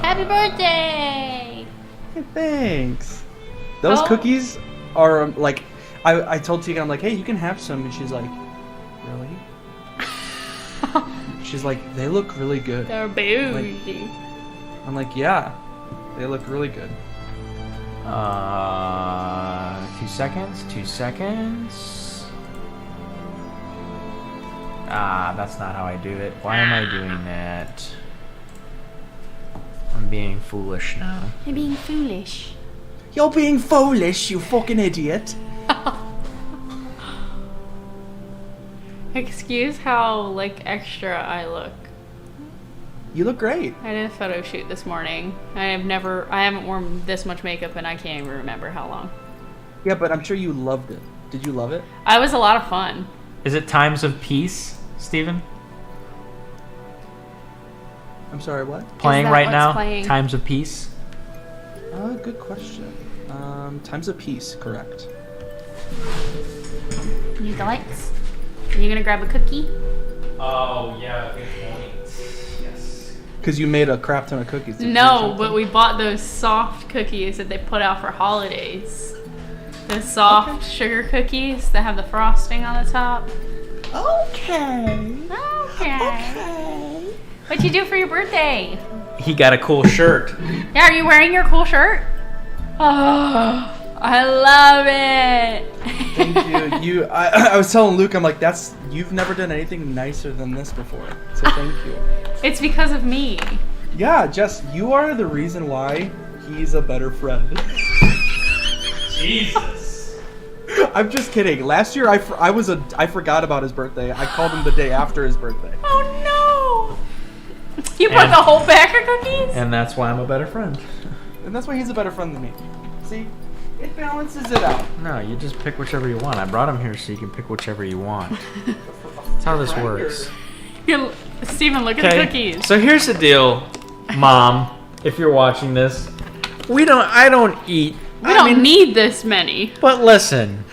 Happy birthday! Hey, thanks. Those cookies are like, I told Tegan, I'm like, hey, you can have some, and she's like, really? She's like, they look really good. They're bougie. I'm like, yeah, they look really good. 2 seconds. 2 seconds. That's not how I do it. Why am I doing that? I'm being foolish now. You're being foolish. You're being foolish, you fucking idiot. Excuse how, like, extra I look. You look great. I did a photo shoot this morning. I haven't worn this much makeup and I can't even remember how long. Yeah, but I'm sure you loved it. Did you love it? It was a lot of fun. Is it Times of Peace, Steven? I'm sorry, what? Playing that right what's now? playing? Times of Peace? Good question. Times of Peace, correct. Need the lights? Are you gonna grab a cookie? Oh, yeah, good point. Yes. Because you made a crap ton of cookies. didn't you, or No, something? but we bought those soft cookies that they put out for holidays. The soft sugar cookies that have the frosting on the top. Okay. Okay. What'd you do for your birthday? He got a cool shirt. Yeah, are you wearing your cool shirt? Oh, I love it. Thank you. I was telling Luke, I'm like, you've never done anything nicer than this before. So thank you. It's because of me. Yeah, Jess, you are the reason why he's a better friend. Jesus. I'm just kidding. Last year, I forgot about his birthday. I called him the day after his birthday. Oh no! You brought the whole pack of cookies? And that's why I'm a better friend. And that's why he's a better friend than me. See? It balances it out. No, you just pick whichever you want. I brought him here so you can pick whichever you want. That's how this works. Steven, look at the cookies. So here's the deal, Mom, if you're watching this. I don't eat. We don't need this many. But listen.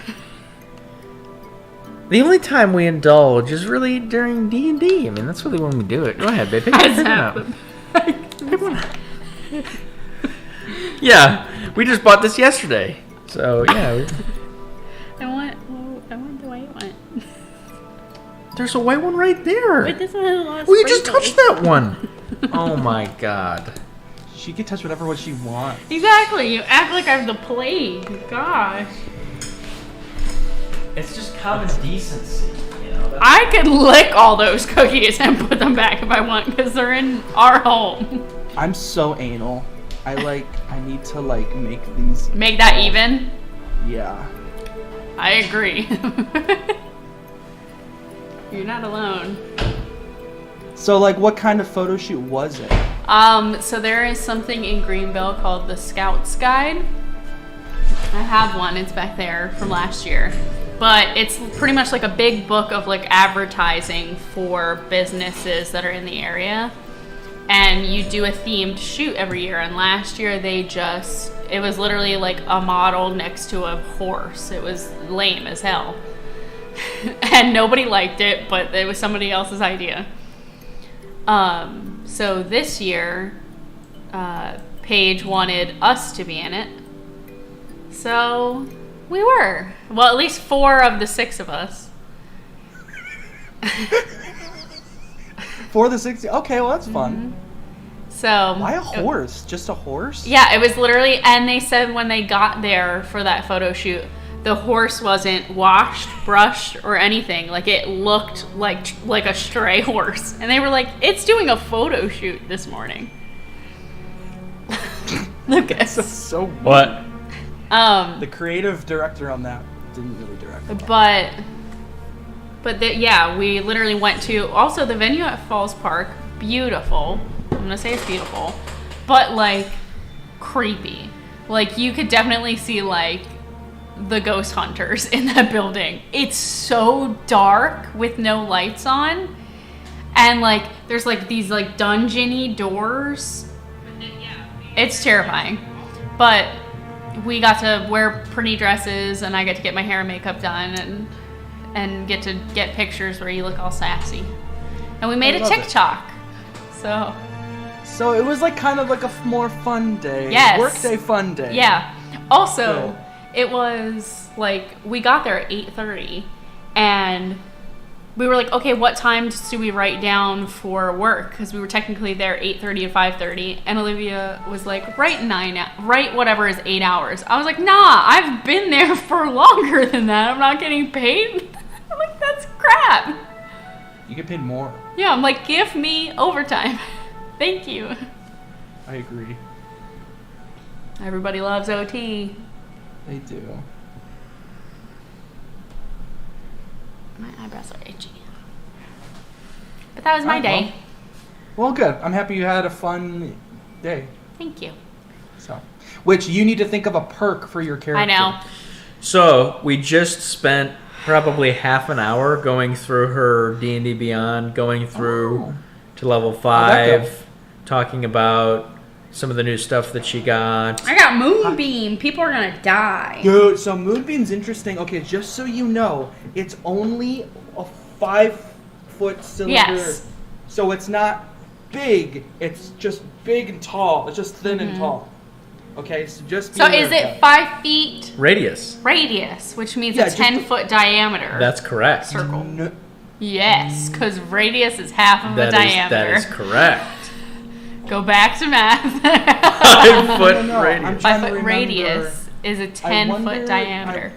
The only time we indulge is really during D&D. I mean, that's really when we do it. Go ahead, babe. Pick one up. Pick one up. Yeah, we just bought this yesterday. So, yeah. I want the white one. There's a white one right there. Wait, this one has a lot of Well, you just sprinkles. touched that one. Oh, my God. She can touch whatever one she wants. Exactly. You act like I have the plague. Gosh. It's just common decency, you know? I could lick all those cookies and put them back if I want because they're in our home. I'm so anal. I need to make these. Make that even? Yeah. I agree. You're not alone. So what kind of photo shoot was it? So there is something in Greenville called the Scouts Guide. I have one, it's back there from last year. But it's pretty much like a big book of advertising for businesses that are in the area. And you do a themed shoot every year. And last year it was literally like a model next to a horse. It was lame as hell. And nobody liked it, but it was somebody else's idea. So this year, Paige wanted us to be in it. So we were. Well, at least 4 of the 6 of us. For the 60. Okay, well that's fun. Mm-hmm. So Why a horse? Just a horse? Yeah, it was literally, and they said when they got there for that photo shoot, the horse wasn't washed, brushed, or anything. It looked like a stray horse. And they were like, it's doing a photo shoot this morning. Lucas. That's so weird. What? The creative director on that didn't really direct it. Yeah, we literally went to, also the venue at Falls Park, beautiful. I'm gonna say it's beautiful. But creepy. You could definitely see the ghost hunters in that building. It's so dark with no lights on. And there's these dungeony doors. It's terrifying. But we got to wear pretty dresses and I get to get my hair and makeup done and get to get pictures where you look all sassy. And we made a TikTok. So So it was like kind of like a more fun day. Yes. Workday fun day. Yeah. Also, Good. it was like we got there at 8:30, and we were like, okay, what times do we write down for work? Because we were technically there 8:30 to 5:30, and Olivia was like, write whatever is 8 hours. I was like, nah, I've been there for longer than that. I'm not getting paid. I'm like, that's crap. You get paid more. Yeah, I'm like, give me overtime. Thank you. I agree. Everybody loves OT. They do. My eyebrows are itchy. But that was my day. Well, good. I'm happy you had a fun day. Thank you. So, which you need to think of a perk for your character. I know. So we just spent probably half an hour going through her D&D Beyond, going through to level How'd that 5, talking about some of the new stuff that she got. I got Moonbeam. People are gonna die. Dude, so Moonbeam's interesting. Okay, just so you know, it's only a 5-foot cylinder. Yes. So it's not big. It's just big and tall. It's just thin and tall. Okay, so just be So aware is of it that. 5 feet Radius. radius, which means Yeah, a just 10-foot diameter? That's correct. circle. No, Yes, because radius is half of a diameter. That is correct. Go back to math. 5-foot no. radius. I'm trying to 5-foot remember. radius is a 10-foot diameter.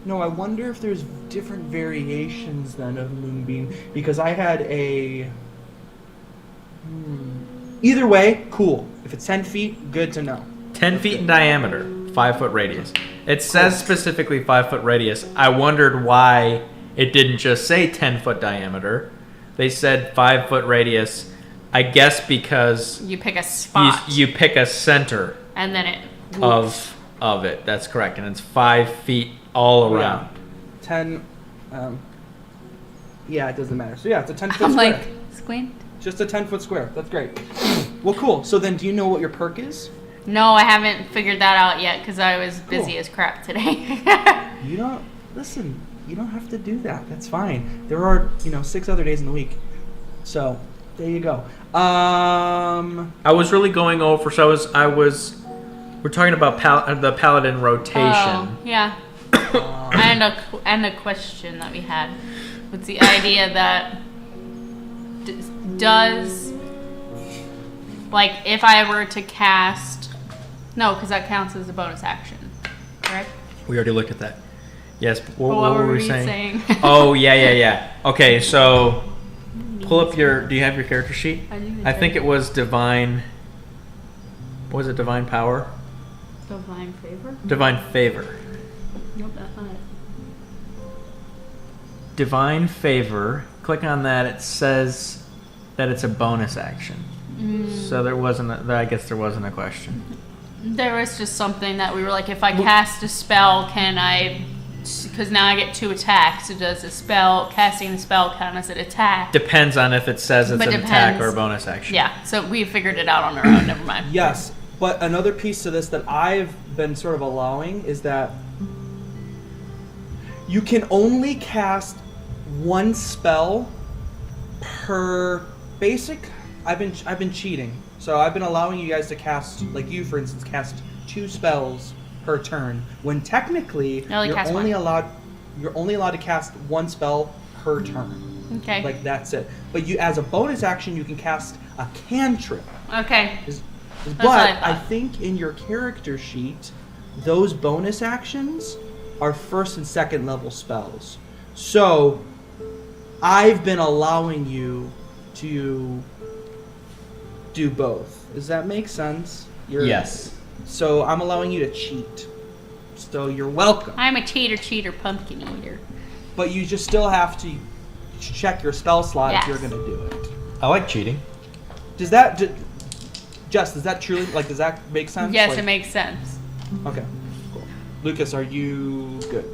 No, I wonder if there's different variations then of Moonbeam, because I had a... Either way, cool. If it's 10 feet, good to know. 10 feet in diameter, 5-foot radius. It says specifically 5-foot radius. I wondered why it didn't just say 10-foot diameter. They said 5-foot radius. I guess because You pick a spot, you pick a center and then it whoops. of it. That's correct, and it's 5 feet all around. 10... yeah, it doesn't matter. So yeah, it's a 10-foot I'm square. like, squint. Just a 10-foot square. That's great. Well, cool. So then do you know what your perk is? No, I haven't figured that out yet because I was busy Cool. as crap today. You don't... Listen, you don't have to do that. That's fine. There are, 6 other days in the week. So, there you go. I was really going over. So we're talking about the paladin rotation. Oh, yeah. and a question that we had was the idea that does, like, if I were to cast, no, because that counts as a bonus action, correct? We already looked at that. Yes. What What were were we you saying? saying? Oh yeah. Okay, so pull up your. Do you have your character sheet? I think it was divine. What was it? Divine power. Divine favor? Divine favor. Nope, that's not it. Divine favor. Click on that. It says that it's a bonus action. So there wasn't. I guess there wasn't a question. There was just something that we were like, if I cast a spell, can I? Because now I get 2 attacks. So does casting the spell count as an attack? Depends on if it says it's But an attack depends. or a bonus action. Yeah. So we figured it out on our own. Never mind. Yes, but another piece to this that I've been sort of allowing is that you can only cast 1 spell per basic. I've been cheating, so I've been allowing you guys to cast, like you for instance, cast 2 spells per turn. When technically I only you're cast only one. allowed to cast 1 spell per turn. Okay. Like that's it. But you, as a bonus action, you can cast a cantrip. Okay. But what I I thought. think in your character sheet, those bonus actions are 1st and 2nd level spells. So I've been allowing you to do both. Does that make sense? Yes. So I'm allowing you to cheat. So you're welcome. I'm a cheater, pumpkin eater. But you just still have to check your spell slot if Yes. you're going to do it. I like cheating. Does that... Jess, does that truly... does that make sense? Yes, it makes sense. Okay, cool. Lucas, are you good?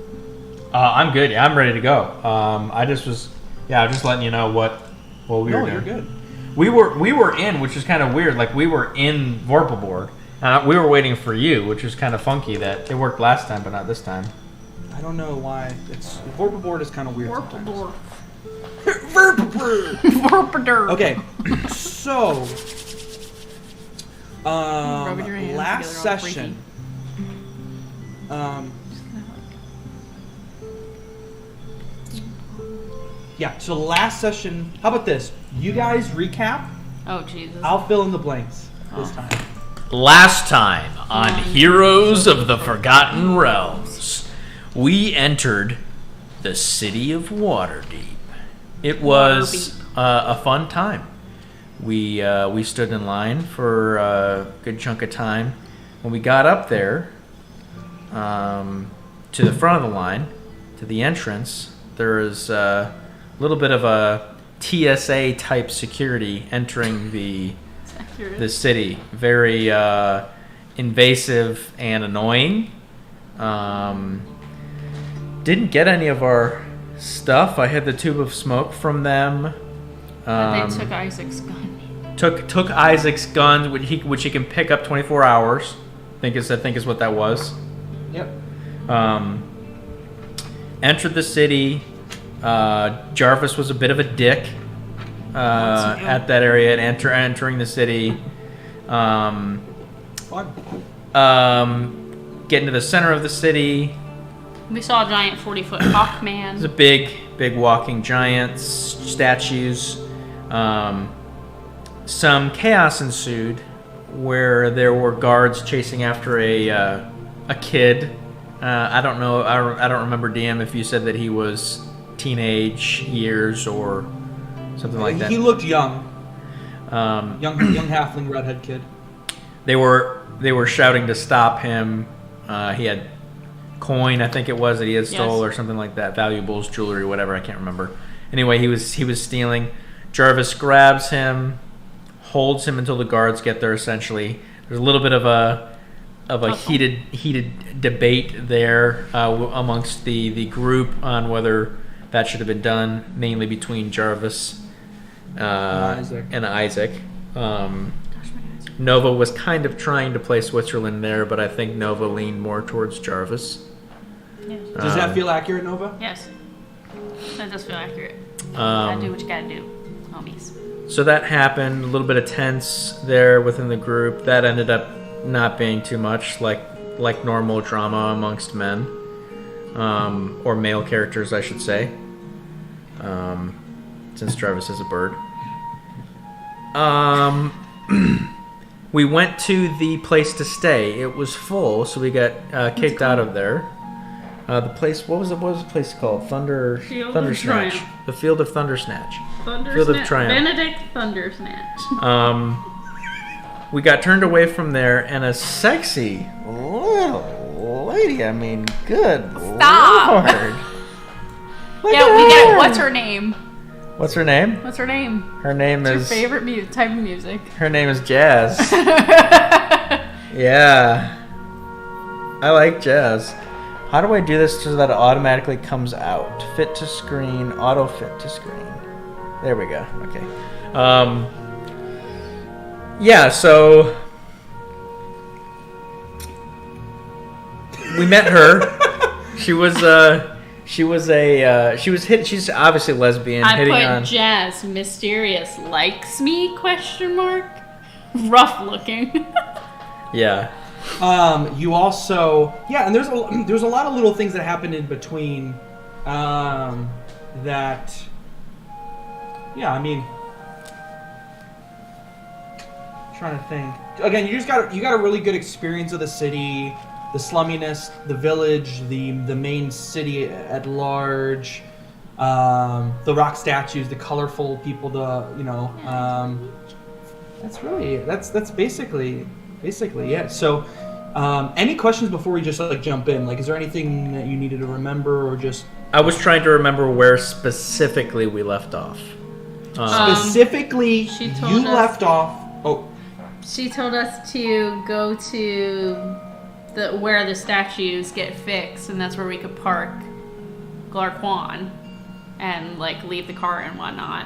I'm good. Yeah, I'm ready to go. I just was. Yeah, I'm just letting you know what we were doing. You're good. We were in, which is kind of weird. Like we were in Vorpalboard. We were waiting for you, which is kind of funky that it worked last time, but not this time. I don't know why. Vorpalboard is kind of weird sometimes. Vorpalboard. Okay, so Rubbing your hands Last together all session. Yeah, so last session, how about this? You guys recap. Oh, Jesus. I'll fill in the blanks this time. Last time on Heroes of the Forgotten Realms, we entered the city of Waterdeep. It was a fun time. We stood in line for a good chunk of time. When we got up there, to the front of the line, to the entrance, there was a little bit of a TSA type security entering the city. Very invasive and annoying. Didn't get any of our stuff. I had the tube of smoke from them. They took Isaac's gun. Took Isaac's gun, which he can pick up 24 hours. I think is what that was. Yep. Entered the city. Jarvis was a bit of a dick at that area at entering the city. Getting to the center of the city. We saw a giant 40-foot hawk man. There's a big walking giants, statues. Some chaos ensued where there were guards chasing after a kid. I don't know. I don't remember, DM, if you said that he was teenage years or something like that. He looked young. Young halfling redhead kid. They were shouting to stop him. He had coin, I think it was, that he had stole or something like that. Valuables, jewelry, whatever. I can't remember. Anyway, he was stealing. Jarvis grabs him, holds him until the guards get there. Essentially, there's a little bit of a heated debate there amongst the group on whether that should have been done, mainly between Jarvis and Isaac. Nova was kind of trying to play Switzerland there, but I think Nova leaned more towards Jarvis. Yes. Does that feel accurate, Nova? Yes. That does feel accurate. Gotta do what you gotta do, homies. So that happened, a little bit of tense there within the group. That ended up not being too much like normal drama amongst men. Or male characters, I should say. Since Jarvis is a bird. We went to the place to stay. It was full, so we got kicked out of there. The place, what was the place called? Thunder Snatch. Triumph. The Field of Thunder Snatch. Field of Triumph. Benedict Thunder Snatch. We got turned away from there, and a sexy little lady. I mean, good Stop. Lord. We get it. What's her name? What's her name? What's her name? Her name What's is... your favorite type of music? Her name is Jazz. Yeah. I like Jazz. How do I do this so that it automatically comes out? Fit to screen, auto fit to screen. There we go. Okay. Yeah, so we met her. She's obviously lesbian. I hitting put on Jazz mysterious likes me ? Rough looking. Yeah. You also and there's a lot of little things that happened in between that I mean, trying to think. Again, you got a really good experience of the city, the slumminess, the village, the main city at large, the rock statues, the colorful people, that's basically it. So, any questions before we just jump in? Is there anything that you needed to remember, or just? I was trying to remember where specifically we left off. Specifically, you left off. Oh. She told us to go to where the statues get fixed, and that's where we could park Glarquan and leave the car and whatnot.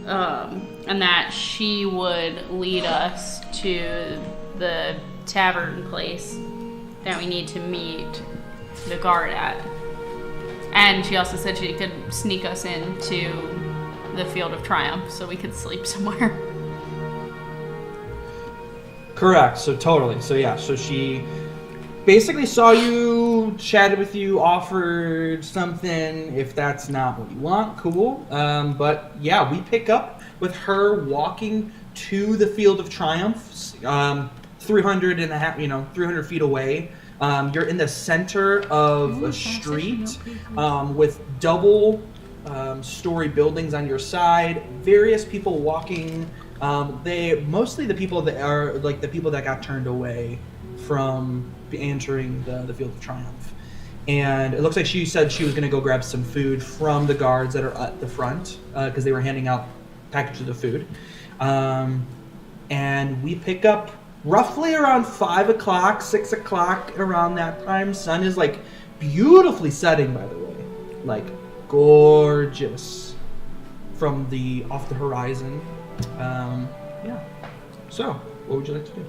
And that she would lead us to the tavern place that we need to meet the guard at. And she also said she could sneak us into the Field of Triumph so we could sleep somewhere. Correct. So totally. So yeah. So she basically saw you, chatted with you, offered something. If that's not what you want, cool. But yeah, we pick up with her walking to the Field of Triumph, 300 feet away. You're in the center of a street with double story buildings on your side. Various people walking. They mostly the people that are like the people that got turned away from entering the Field of Triumph. And it looks like she said she was going to go grab some food from the guards that are at the front because they were handing out packages of food. And we pick up roughly around 5 o'clock, 6 o'clock, around that time. Sun is like beautifully setting, by the way, like gorgeous from off the horizon. Yeah. So, what would you like to do?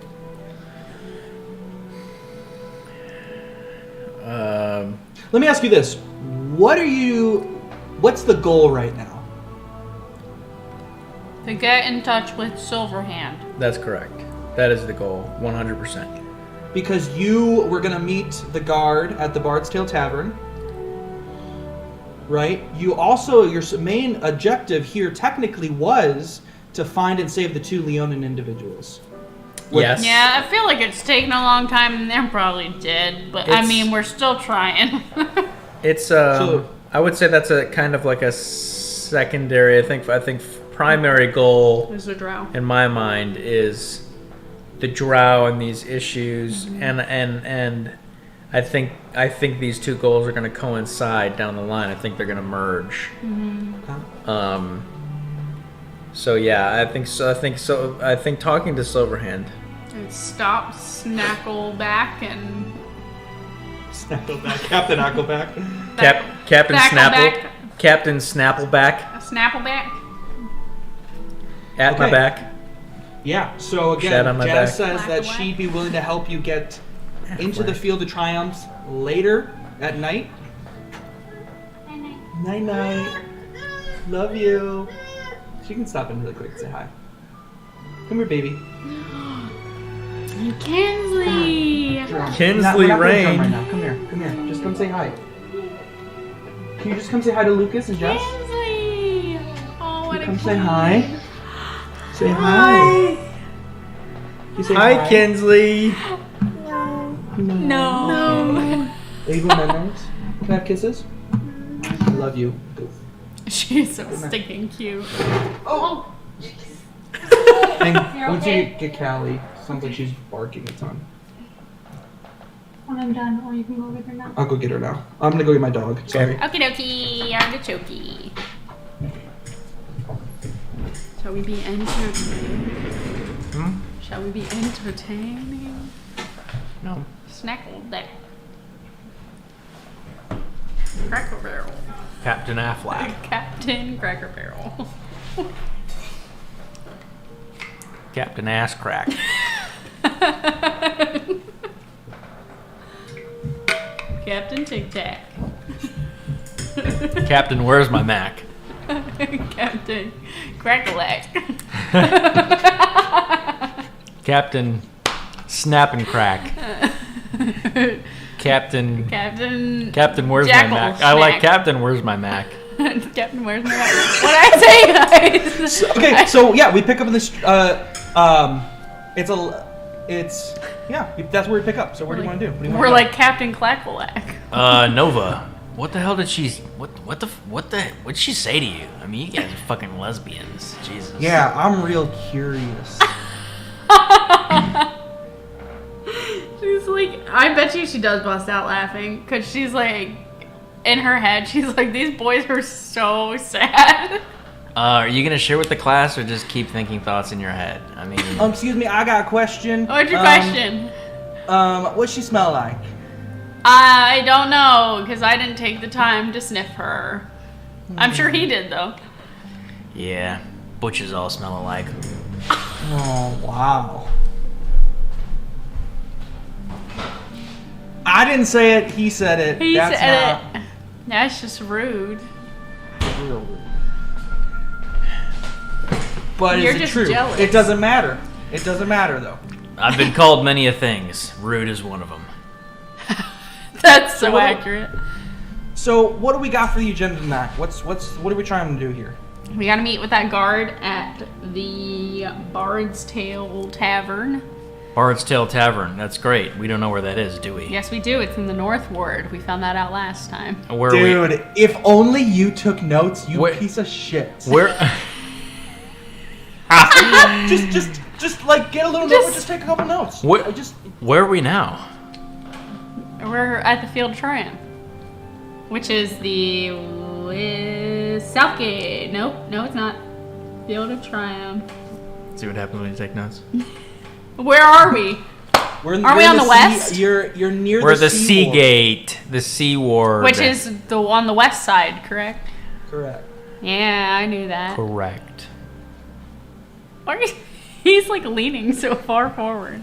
Let me ask you this: what's the goal right now? To get in touch with Silverhand. That's correct. That is the goal, 100%. Because you were going to meet the guard at the Bard's Tale Tavern, right? You also, your main objective here technically was to find and save the 2 Leonin individuals. Yes. Yeah, I feel like it's taken a long time, and they're probably dead. But I mean, we're still trying. It's I would say that's a kind of like a secondary. I think primary goal There's a drow. in my mind is the drow and these issues, and I think these two goals are going to coincide down the line. I think they're going to merge. So yeah, I think talking to Silverhand. And stop Snackleback and Snackleback, Captain Ackleback. Captain Snackleback. Captain Snappleback Snappleback. at my Okay. back. Yeah. So Shat again, on my Jazz back. says that Black she'd be willing to help you get into the Black. Field of Triumphs later at night. Night night. Love you. She can stop in really quick and say hi. Come here, baby. Kinsley. Kinsley We're not gonna Rain. drum right now. Come here. Just come say hi. Can you just come say hi to Lucas and Jess? Kinsley. Oh, what a Come say cutie. hi. Say hi. You say Hi, Kinsley. No. Are you going nice? Can I have kisses? I love you. She's so stinking cute. Oh. And You're once okay? you get Callie, sounds like she's barking a ton. When I'm done, or you can go get her now. I'll go get her now. I'm gonna go get my dog. Sorry. Okie dokie, artichoke. Shall we be entertaining? Shall we be entertaining? No. Snackleback. Cracker Barrel. Captain Affleck. Captain Cracker Barrel. Captain Ass Crack. Captain Tic Tac. Captain Where's My Mac? Captain Crackalack. Captain Snap and Crack. Captain Where's Jackal My Mac? I like Snack. Captain Where's My Mac. Captain Where's My Mac? What did I say, guys? Okay, so yeah, we pick up in this. That's where we pick up. So where do you want to do? What do you wanna We're do? like Captain Clackalack. Nova. What the hell did what'd she say to you? I mean, you guys are fucking lesbians. Jesus. Yeah, I'm real curious. She's like, I bet you she does bust out laughing because she's like, in her head, she's like, these boys are so sad. Are you gonna share with the class or just keep thinking thoughts in your head? I mean, Excuse me, I got a question. What's your question? What's she smell like? I don't know because I didn't take the time to sniff her. I'm sure he did though. yeah, butches all smell alike. Oh wow. I didn't say it. He said it. He That's said not it. That's just rude. real rude. But You're is it just true? jealous. It doesn't matter. It doesn't matter though. I've been called many a things. Rude is one of them. That's so accurate. So what do we got for the agenda tonight? What are we trying to do here? We gotta meet with that guard at the Bard's Tale Tavern. Bard's Tale Tavern. That's great. We don't know where that is, do we? Yes, we do. It's in the North Ward. We found that out last time. Where Dude, if only you took notes, you piece of shit. Where? just like get a little note, or just take a couple notes. Where are we now? We're at the Field of Triumph, which is the South Gate. No, it's not. Field of Triumph. See what happens when you take notes. Where are we? Are we on the west? You're near We're the the Sea Ward. Gate, the Sea Ward. Which is on the west side, correct? Correct. Yeah, I knew that. correct. He's like leaning so far forward.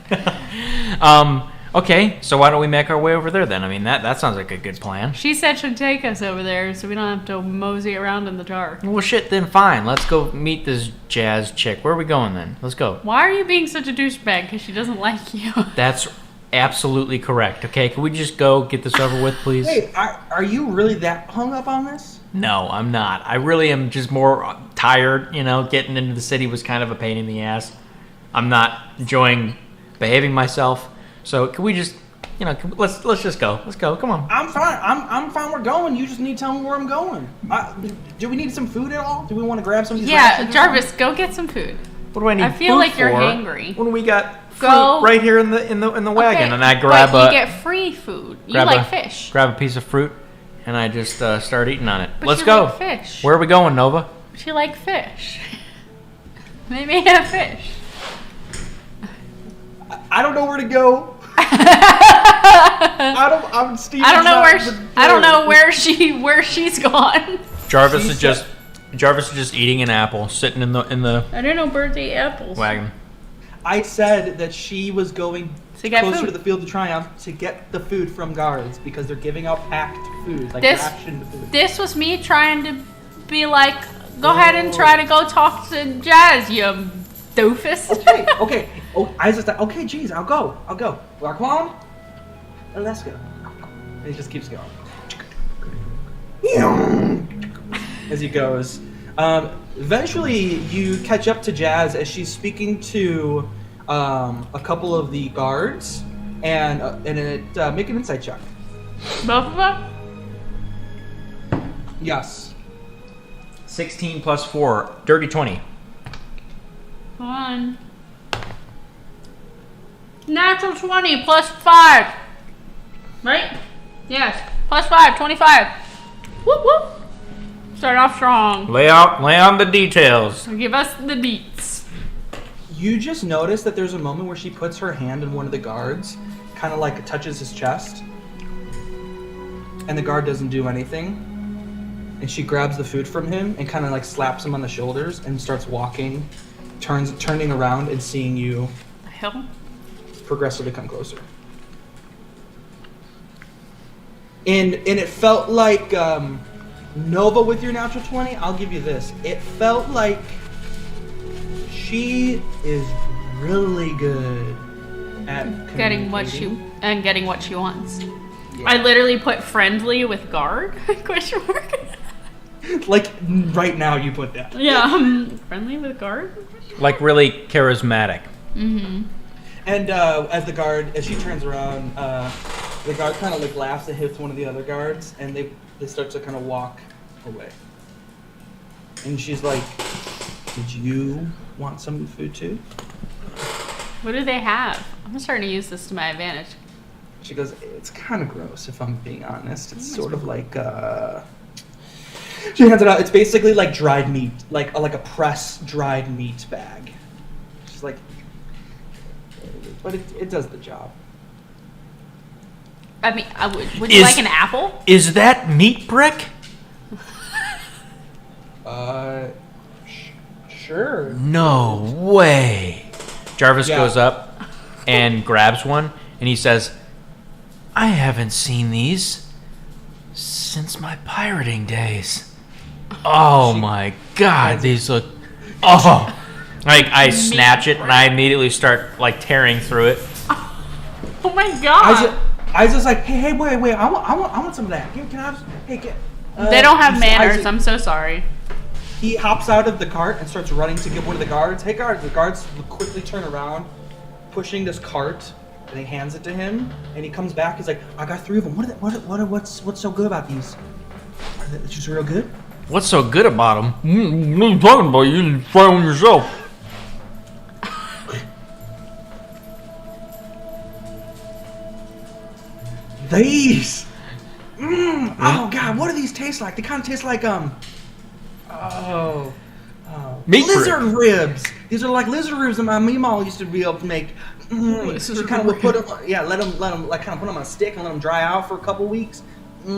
Okay, so why don't we make our way over there then? I mean, that sounds like a good plan. She said she'd take us over there so we don't have to mosey around in the dark. Well, shit, then fine. Let's go meet this jazz chick. Where are we going then? Let's go. Why are you being such a douchebag? Because she doesn't like you. That's absolutely correct. Okay, can we just go get this over with, please? Wait, are you really that hung up on this? No, I'm not. I really am just more tired. You know, getting into the city was kind of a pain in the ass. I'm not enjoying behaving myself. So can we just, let's just go. Let's go. Come on. I'm fine. I'm fine. We're going. You just need to tell me where I'm going. Do we need some food at all? Do we want to grab some of these rations or Jarvis, go get some food. What do I need? I feel food like you're for hangry. When we got fruit Go. right here in the wagon, Okay, and I grab but you get free food. You like fish. Grab a piece of fruit, and I just start eating on it. But Let's you go. like fish. Where are we going, Nova? She like fish. They may have fish. I don't know where to go. I don't know where she's gone. Jarvis is just eating an apple, sitting in the I didn't know birds ate apples. wagon. I said that she was going To get closer food. to the Field of Triumph to get the food from guards because they're giving out packed food, like This- rationed food. This was me trying to be like, go ahead and try to go talk to Jazz, you doofus. Okay. Oh, I just thought, okay, geez, I'll go. Raquan, let's go. And he just keeps going. As he goes. Eventually, you catch up to Jazz as she's speaking to a couple of the guards, and make an insight check. Both of them? Yes. 16 plus 4, dirty 20. Come on. Natural 20 plus 5. Right? Yes. Plus 5, 25. Whoop whoop. Start off strong. Lay on the details. Give us the deets. You just notice that there's a moment where she puts her hand in one of the guards, kind of like touches his chest, and the guard doesn't do anything. And she grabs the food from him and kind of like slaps him on the shoulders and starts walking, turning around and seeing you The hell? progressively come closer. And it felt like Nova with your natural 20. I'll give you this. It felt like she is really good at Getting communicating. what she wants. Yeah. I literally put friendly with guard? Question mark. Like right now you put that. Yeah, friendly with guard? Like really charismatic. Mm-hmm. And as she turns around, the guard kind of like laughs and hits one of the other guards, and they start to kind of walk away. And she's like, "Did you want some food too?" What do they have? I'm starting to use this to my advantage. She goes, "It's kind of gross, if I'm being honest. It's sort of like She hands it out. It's basically like dried meat, like a pressed dried meat bag. She's like, but it does the job. I mean, would you like an apple? Is that meat brick? Sure. No way. Jarvis Yeah. goes up and grabs one, and he says, I haven't seen these since my pirating days. Oh my god, these look... Oh! Like I snatch it and I immediately start like tearing through it. Oh my god! I just like, hey, wait, I want some of that. Can I have some? Hey, get. They don't have manners. Isaac, I'm so sorry. he hops out of the cart and starts running to get one of the guards. Hey, guards! The guards quickly turn around, pushing this cart, and he hands it to him. And he comes back. He's like, I got 3 of them. What's so good about these? Are they just real good? What's so good about them? What are you talking about? You didn't try one yourself. These. Oh God, what do these taste like? They kind of taste like Meat lizard ribs. These are like lizard ribs that my meemaw used to be able to make. So she kind of would put them, let them like kind of put them on a stick and let them dry out for a couple weeks. I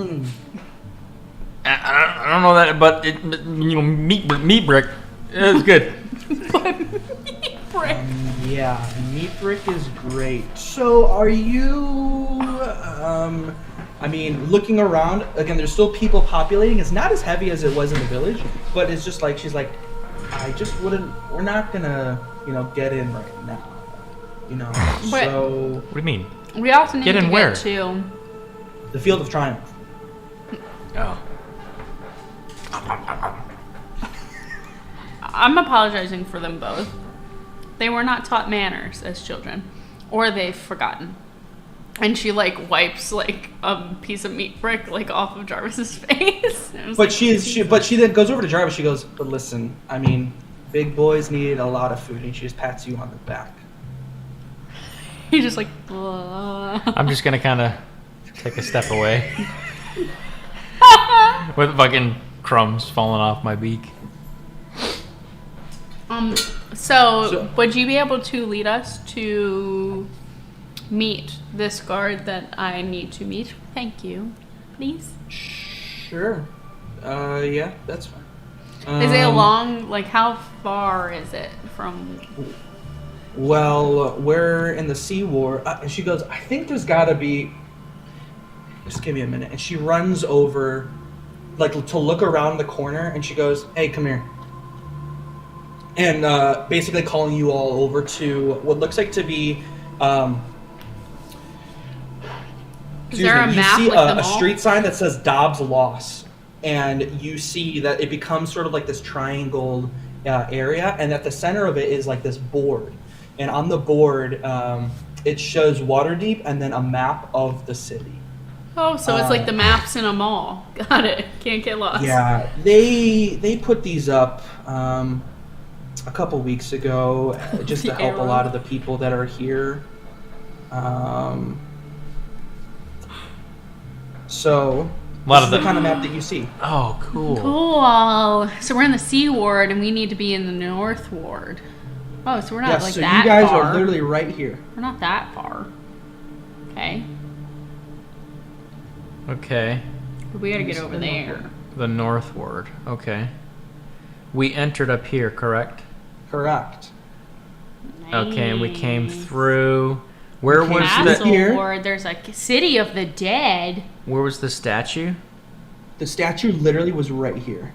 don't know that, but meat brick is good. Yeah, meat brick is great. So are you? I mean, looking around again, there's still people populating. It's not as heavy as it was in the village, but it's just like she's like, I just wouldn't. We're not gonna, get in right now. But- So What do you mean? We also need Get to in where? get to. the Field of Triumph. Oh. I'm apologizing for them both. They were not taught manners as children, or they've forgotten. And she like wipes like a piece of meat brick like off of Jarvis's face. But she then goes over to Jarvis. She goes, but listen, I mean, big boys need a lot of food, and she just pats you on the back. He's just like. "Ugh." I'm just gonna kind of take a step away with fucking crumbs falling off my beak. So would you be able to lead us to meet this guard that I need to meet? Thank you, please. Sure. Yeah, that's fine. Is it a long? Like, how far is it from? Well, we're in the Sea War, and she goes, I think there's gotta be. Just give me a minute. And she runs over, like, to look around the corner, and she goes, hey, come here. And basically calling you all over to what looks like to be. Is there a you map see with them a all? street sign that says Dobbs Loss, and you see that it becomes sort of like this triangle area, and at the center of it is like this board, and on the board it shows Waterdeep and then a map of the city. Oh, so it's like the maps in a mall. Got it. Can't get lost. Yeah, they put these up a couple weeks ago just to help a lot of the people that are here. So A lot this of is the the- kind of map that you see. Oh, cool. Cool. So we're in the Sea Ward, and we need to be in the North Ward. Oh, so we're not Yeah, like so that you guys far. are literally right here. We're not that far. Okay. Okay. But we gotta get over there. The northward. Okay. We entered up here, correct? Correct. Okay, and we came through. Where came was Castle the here. Ward. There's a city of the dead. Where was the statue? The statue literally was right here.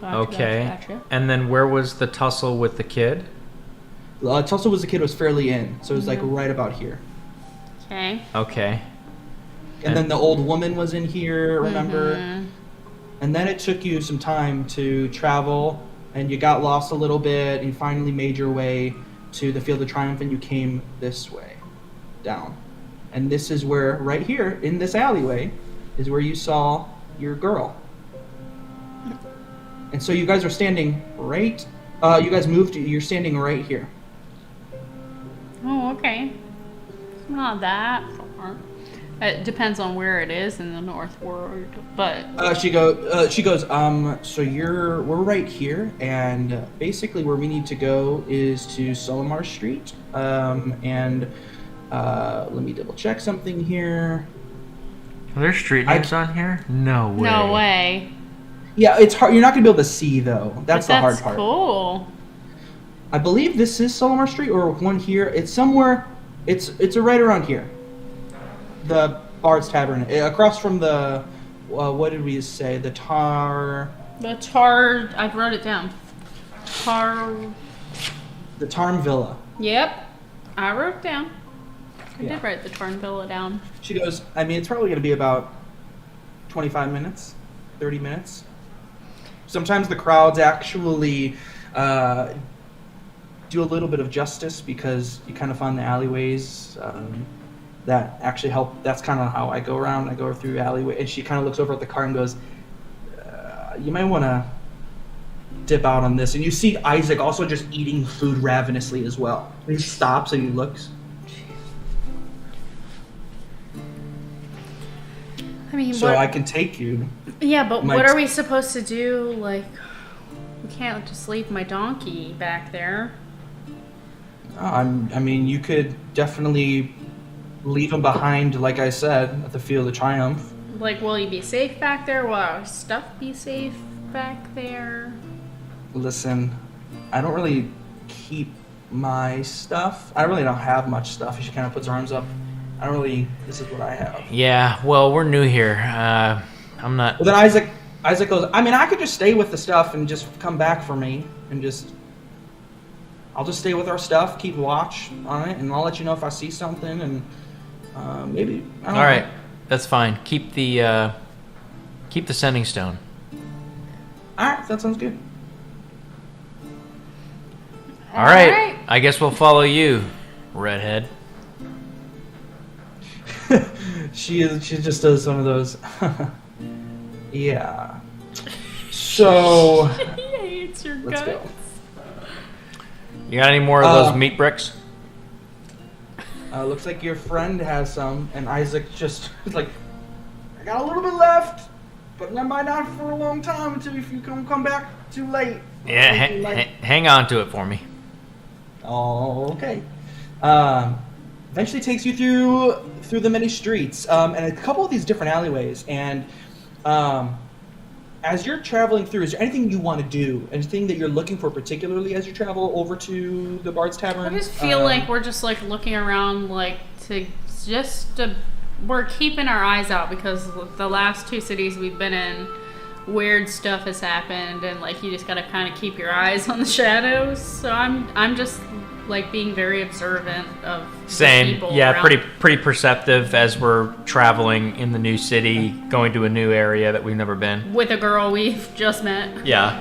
Gotcha, Okay. Gotcha. And then where was the tussle with the kid? Tussle was the kid was fairly in, so it was like right about here. Okay. Okay. And then the old woman was in here, remember? Mhm. And then it took you some time to travel, and you got lost a little bit, and you finally made your way to the Field of Triumph, and you came this way, down. And this is where, right here, in this alleyway, is where you saw your girl. And so you guys are standing right, you guys moved, you're standing right here. Oh, okay. It's not that far. It depends on where it is in the North Ward, but She goes, so we're right here, and basically where we need to go is to Solomar Street, and let me double check something here. Are there street names on here? No way. no way. Yeah, it's hard, you're not gonna be able to see though, that's But the hard that's part. cool. I believe this is Solomar Street, or one here, it's somewhere, it's right around here. The Bard's Tavern, across from the, what did we say, the Tar... The tar. I wrote it down. Tar. The Tarn Villa. Yep. I wrote down. I Yeah. did write the Tarn Villa down. She goes, I mean, it's probably going to be about 25 minutes, 30 minutes. Sometimes the crowds actually do a little bit of justice because you kind of find the alleyways that actually help. That's kind of how I go around. I go through alleyway, and she kind of looks over at the car and goes, you might want to dip out on this. And you see Isaac also just eating food ravenously as well. And he stops and he looks. I mean, So what, I can take you. yeah, but my what t- are we supposed to do? Like, we can't just leave my donkey back there. I mean, you could definitely leave him behind, like I said, at the Field of Triumph. Like, will he be safe back there? Will our stuff be safe back there? Listen, I don't really keep my stuff. I really don't have much stuff. She kind of puts her arms up. I don't really. This is what I have. Yeah, well, we're new here. I'm not. Well, then Isaac goes, I mean, I could just stay with the stuff and just come back for me and just. I'll just stay with our stuff, keep watch on it, and I'll let you know if I see something, and maybe. I don't All right, know. that's fine. Keep the sending stone. All right, that sounds good. All right, I guess we'll follow you, redhead. She just does one of those. Yeah. So He hates your let's guts. go. You got any more of those meat bricks? Looks like your friend has some, and Isaac just is like, I got a little bit left, but that might not for a long time until if you come back too late. Yeah, Too late. hang on to it for me. Oh, okay. Eventually takes you through the many streets and a couple of these different alleyways. And as you're traveling through, is there anything you want to do? Anything that you're looking for particularly as you travel over to the Bard's Tavern? I just feel like we're just like looking around, like we're keeping our eyes out because the last two cities we've been in, weird stuff has happened, and like you just gotta kind of keep your eyes on the shadows. So I'm just like being very observant of the Same, people yeah, around. pretty perceptive as we're traveling in the new city, going to a new area that we've never been. With a girl we've just met. Yeah.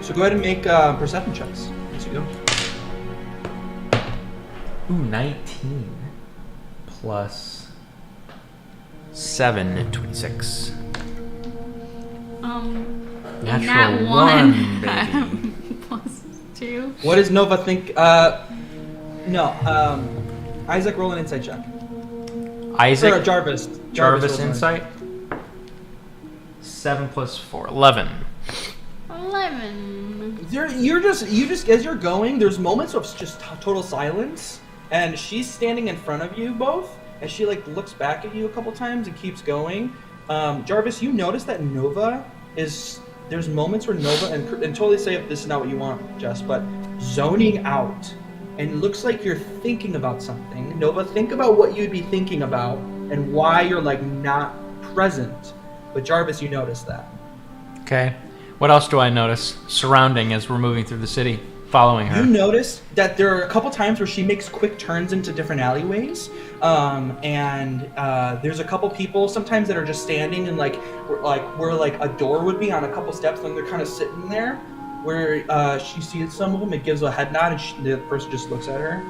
So go ahead and make perception checks as you go. Ooh, 19 plus 7, 26. Natural Nat one, baby. plus 2. What does Nova think? Isaac, roll an insight check. Isaac. Or Jarvis. Jarvis roll an insight. 7 plus 4, 11. 11. You just as you're going, there's moments of just total silence, and she's standing in front of you both, and she like looks back at you a couple times and keeps going. Jarvis, you notice that Nova is. There's moments where Nova and totally say if this is not what you want, Jess, but zoning out, and it looks like you're thinking about something. Nova, think about what you'd be thinking about and why you're like not present. But Jarvis, you notice that. Okay. What else do I notice surrounding as we're moving through the city, following her? You notice that there are a couple times where she makes quick turns into different alleyways, and there's a couple people sometimes that are just standing and where a door would be on a couple steps, and they're kind of sitting there. Where she sees some of them, it gives a head nod, and the person just looks at her,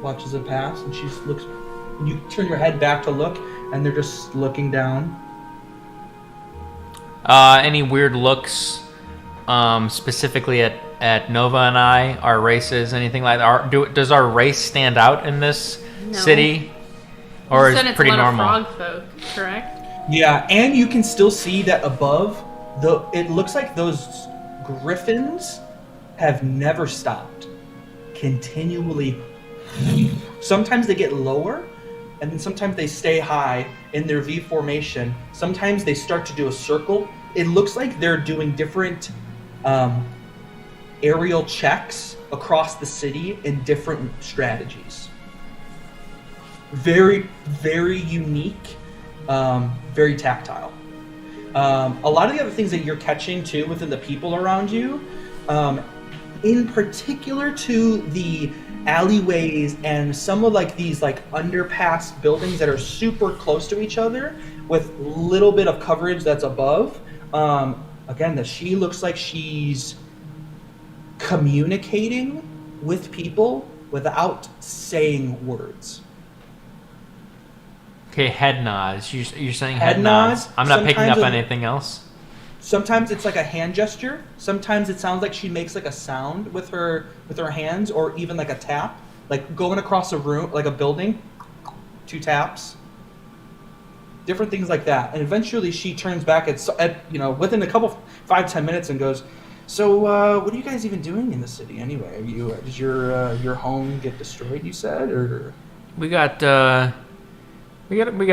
watches it pass, and she looks. And you turn your head back to look, and they're just looking down. Any weird looks, specifically at Nova and I, our races, anything like that? Does our race stand out in this No. city, or You is said it it's pretty a lot normal? of frog folk, correct? Yeah, and you can still see that above, it looks like those griffins have never stopped. Continually. Sometimes they get lower, and then sometimes they stay high in their V formation. Sometimes they start to do a circle. It looks like they're doing different aerial checks across the city in different strategies. Very, very unique, very tactile. A lot of the other things that you're catching too within the people around you, in particular to the alleyways and some of like these like underpass buildings that are super close to each other with little bit of coverage that's above. Again, that she looks like she's communicating with people without saying words. Okay, head nods. You're saying Head head nods. nods, I'm not picking up sometimes anything else. Sometimes it's like a hand gesture. Sometimes it sounds like she makes like a sound with her hands, or even like a tap, like going across a room, like a building, 2 taps. Different things like that. And eventually she turns back within a couple 5-10 minutes and goes, "So what are you guys even doing in the city anyway? Did your home get destroyed, you said, or?" We got a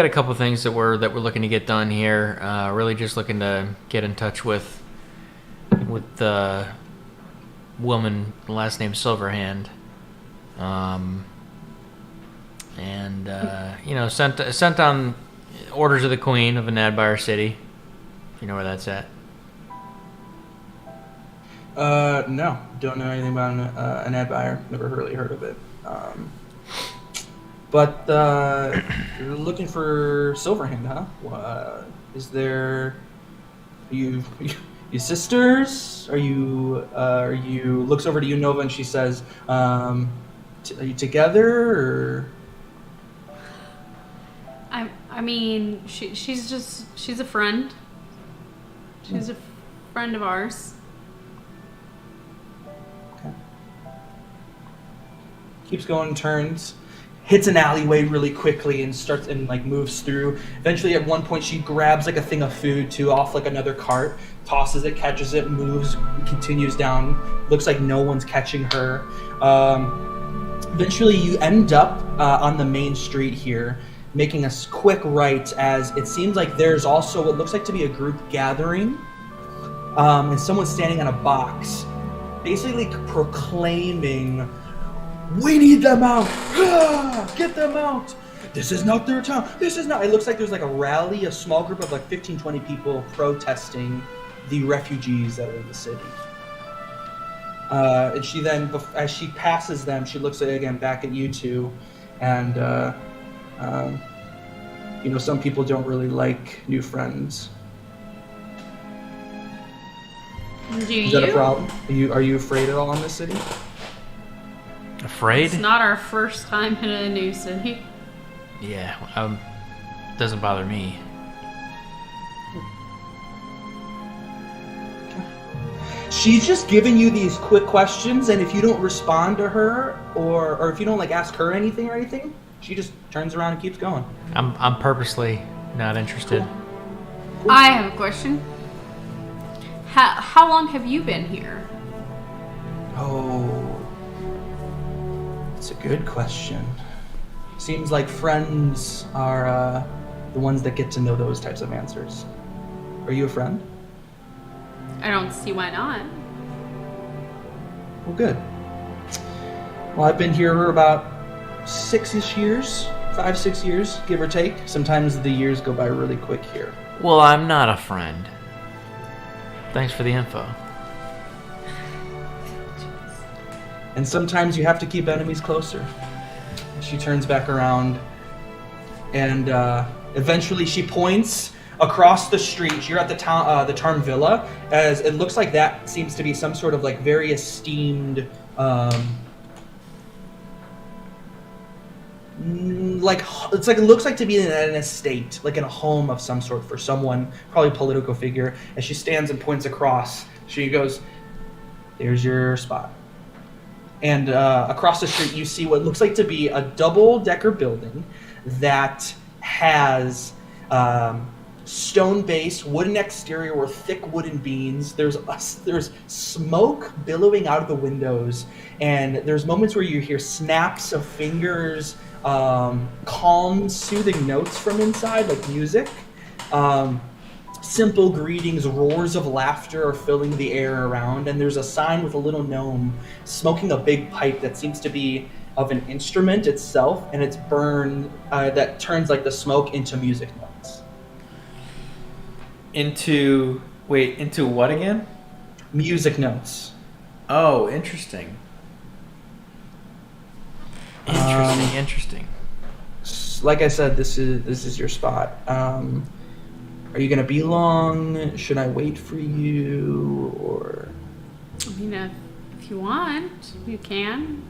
couple things that we're looking to get done here. Really just looking to get in touch with the woman, last name Silverhand, sent on orders of the Queen of Anadbyre City. If you know where that's at. No, don't know anything about an Adbuyer. Never really heard of it. But you're looking for Silverhand, huh? Is there? Are you sisters? Are you? Looks over to you, Nova, and she says, "Are you together?" Or? I mean, she's a friend. She's a friend of ours. Okay. Keeps going, turns, hits an alleyway really quickly and starts and like moves through. Eventually at one point she grabs like a thing of food too off like another cart, tosses it, catches it, moves, continues down. Looks like no one's catching her. Eventually you end up on the main street here, making a quick right as it seems like there's also what looks like to be a group gathering, and someone's standing on a box basically proclaiming, "We need them out! Get them out! This is not their town! This is not..." It looks like there's like a rally, a small group of like 15-20 people protesting the refugees that are in the city. And she then, as she passes them, she looks again back at you two, and some people don't really like new friends. Is that a problem? Are you afraid at all in this city? Afraid? It's not our first time in a new city. Yeah, doesn't bother me. She's just giving you these quick questions, and if you don't respond to her, or if you don't like ask her anything or anything, she just turns around and keeps going. I'm purposely not interested. Cool. I have a question. How long have you been here? Oh, it's a good question. Seems like friends are the ones that get to know those types of answers. Are you a friend? I don't see why not. Well, good. Well, I've been here for about 6-ish years, 5-6 years, give or take. Sometimes the years go by really quick here. Well, I'm not a friend. Thanks for the info. And sometimes you have to keep enemies closer. She turns back around, and eventually she points across the street. You're at the Tarm Villa, as it looks like that seems to be some sort of like very esteemed, it looks like to be in an estate, like in a home of some sort for someone, probably a political figure. As she stands and points across, she goes, "There's your spot." And across the street, you see what looks like to be a double-decker building that has stone base, wooden exterior with thick wooden beams. There's smoke billowing out of the windows, and there's moments where you hear snaps of fingers, calm, soothing notes from inside, like music. Simple greetings, roars of laughter are filling the air around, and there's a sign with a little gnome smoking a big pipe that seems to be of an instrument itself, and it's burned that turns like the smoke into music notes. Into what again? Music notes. Oh, interesting. Interesting. Like I said, this is your spot. Are you gonna be long? Should I wait for you, or? I mean, if you want, you can.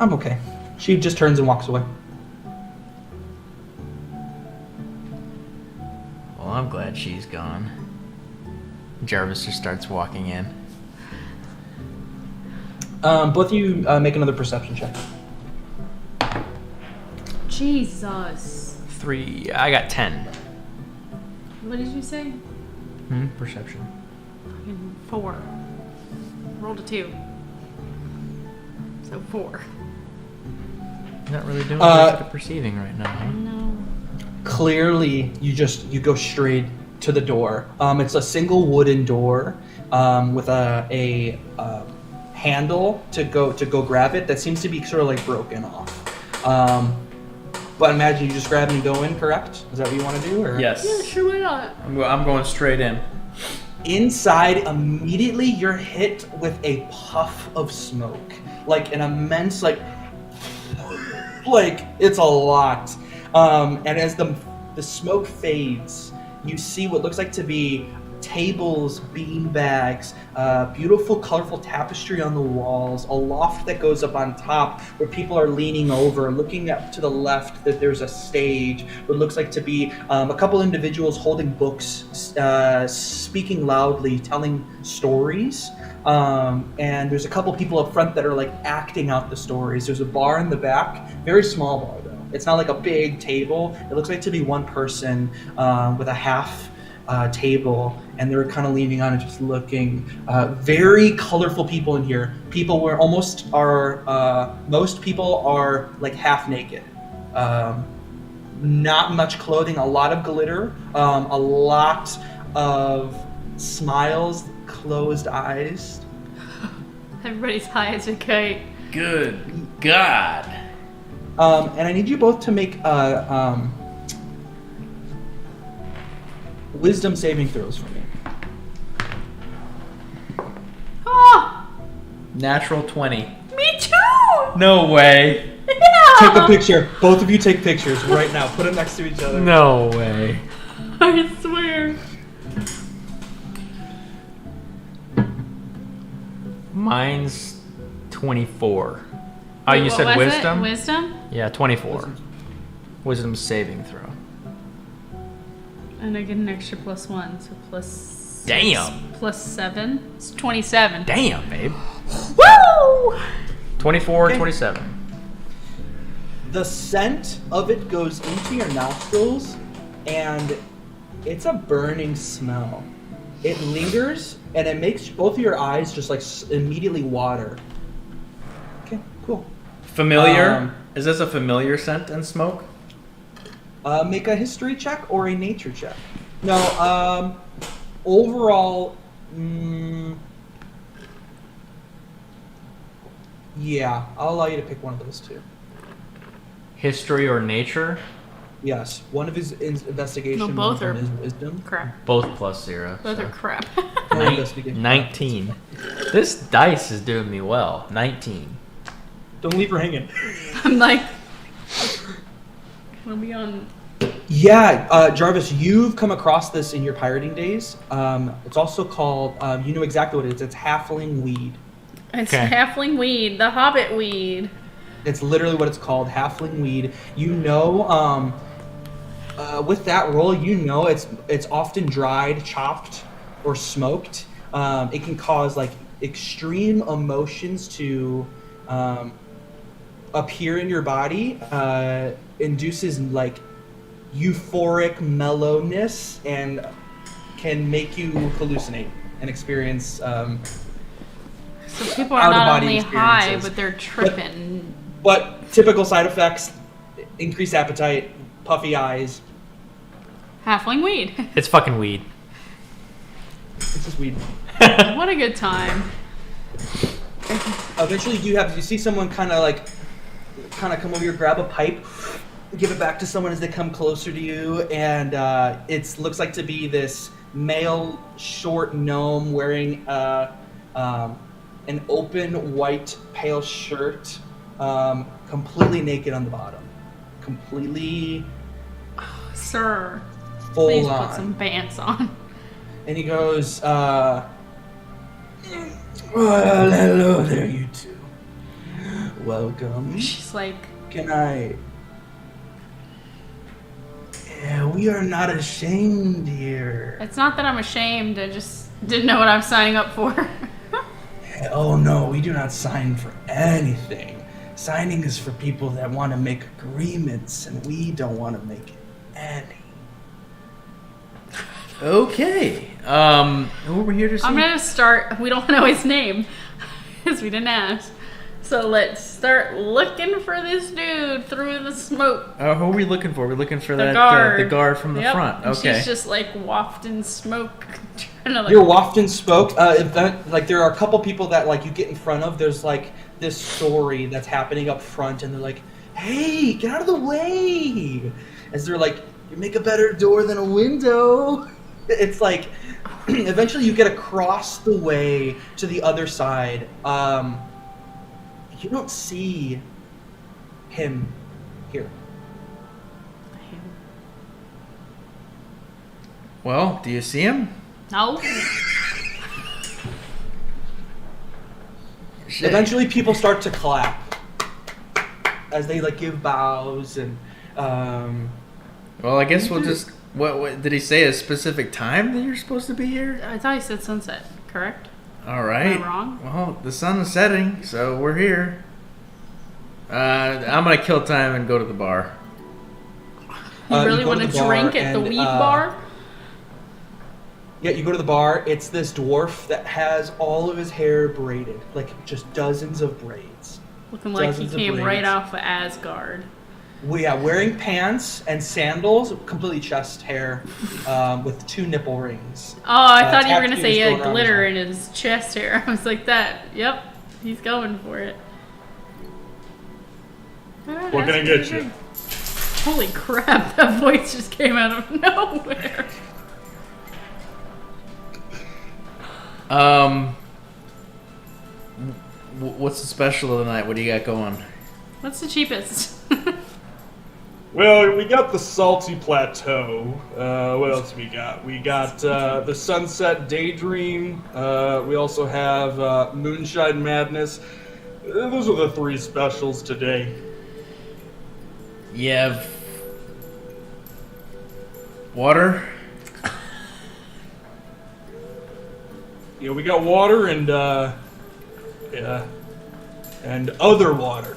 I'm okay. She just turns and walks away. Well, I'm glad she's gone. Jarvis just starts walking in. Both of you make another perception check. Jesus. 3. I got 10. What did you say? Perception. Fucking 4. Rolled a 2. So 4. You're not really doing very good at perceiving right now, huh? No. Clearly, you go straight to the door. It's a single wooden door with a handle to go grab it that seems to be sort of like broken off. But imagine you just grab it and go in, correct? Is that what you want to do? Or? Yes. Yeah, sure, why not? I'm going straight in. Inside, immediately you're hit with a puff of smoke. Like an immense, like it's a lot. And as the smoke fades, you see what looks like to be tables, bean bags, beautiful colorful tapestry on the walls, a loft that goes up on top where people are leaning over, looking up to the left that there's a stage, what looks like to be a couple individuals holding books, speaking loudly, telling stories. And there's a couple people up front that are like acting out the stories. There's a bar in the back, very small bar though. It's not like a big table. It looks like to be one person with a half table, and they're kind of leaning on and just looking. Very colorful people in here. People where most people are like half naked. Not much clothing, a lot of glitter, a lot of smiles, closed eyes. Everybody's high as a kite. Good God. And I need you both to make wisdom saving throws for me. Oh, Natural 20. me too! No way. Take a picture. Both of you take pictures right now. Put them next to each other. No way. I swear. Mine's 24. Oh, Wait, you what said was wisdom? It? Wisdom? Yeah, 24. Wisdom saving throw. And I get an extra +1, so plus. Damn. +7. It's 27. Damn, babe. Woo! 24, Okay. 27. The scent of it goes into your nostrils, and it's a burning smell. It lingers, and it makes both of your eyes just like immediately water. Okay, cool. Familiar? Is this a familiar scent and smoke? Make a history check or a nature check. No, overall, yeah, I'll allow you to pick one of those two. History or nature? Yes, one of his investigation, No, one both of are- his wisdom. Crap. Both +0. Those so. are crap. No investigation. 19. This dice is doing me well. 19. Don't leave her hanging. I'm like. We'll be on. Yeah, Jarvis, you've come across this in your pirating days. It's also called, you know exactly what it is. It's halfling weed. It's Okay. halfling weed, the hobbit weed. It's literally what it's called, halfling weed. You know, with that roll, you know it's often dried, chopped, or smoked. It can cause like extreme emotions to appear in your body. Induces like euphoric mellowness and can make you hallucinate and experience. So people are not Out-of-body only high, experiences. but they're tripping. But typical side effects: increased appetite, puffy eyes. Halfling weed. It's fucking weed. It's just weed. What a good time. Eventually, you see someone kind of come over here, grab a pipe, give it back to someone as they come closer to you, and it looks like to be this male short gnome wearing an open white pale shirt, completely naked on the bottom, completely Sir, full please on. put some pants on. And he goes, well, hello there, you two. Welcome. She's like, Can I... Yeah, we are not ashamed here. it's not that I'm ashamed, I just didn't know what I was signing up for. Oh no, we do not sign for anything. Signing is for people that want to make agreements, and we don't want to make any. Okay. Who are we here to see? I'm gonna start, we don't know his name, because we didn't ask. So let's start looking for this dude through the smoke. Who are we looking for? We're looking for The that guard. the guard from the Yep. front. And Okay. she's just like wafting smoke. Trying to, like, You're wafting smoke. Like there are a couple people that like you get in front of. There's like this story that's happening up front, and they're like, "Hey, get out of the way!" As they're like, "You make a better door than a window." It's like eventually you get across the way to the other side. You don't see him here. Well, do you see him? No. Shit. Eventually, people start to clap as they like give bows and. Well, I guess we'll just. What did he say? A specific time that you're supposed to be here? I thought you said sunset, correct? All right. Am I wrong? Well, the sun is setting, so we're here. I'm gonna kill time and go to the bar. You You really go want to to the bar drink at the and, weed bar? Yeah, you go to the bar. It's this dwarf that has all of his hair braided, like just dozens of braids. Looking like he dozens of came right braids. off of Asgard. Wearing pants and sandals, completely chest hair, with 2 nipple rings. Oh, I thought you were gonna tattoos say he going had around glitter his in his chest hair. I was like, that. Yep, he's going for it. Alright, What can I that's get pretty you? good. Holy crap! That voice just came out of nowhere. What's the special of the night? What do you got going? What's the cheapest? Well, we got the Salty Plateau. What else we got? We got the Sunset Daydream. We also have Moonshine Madness. Those are the 3 specials today. You have water. You know, we got water and yeah, and other water.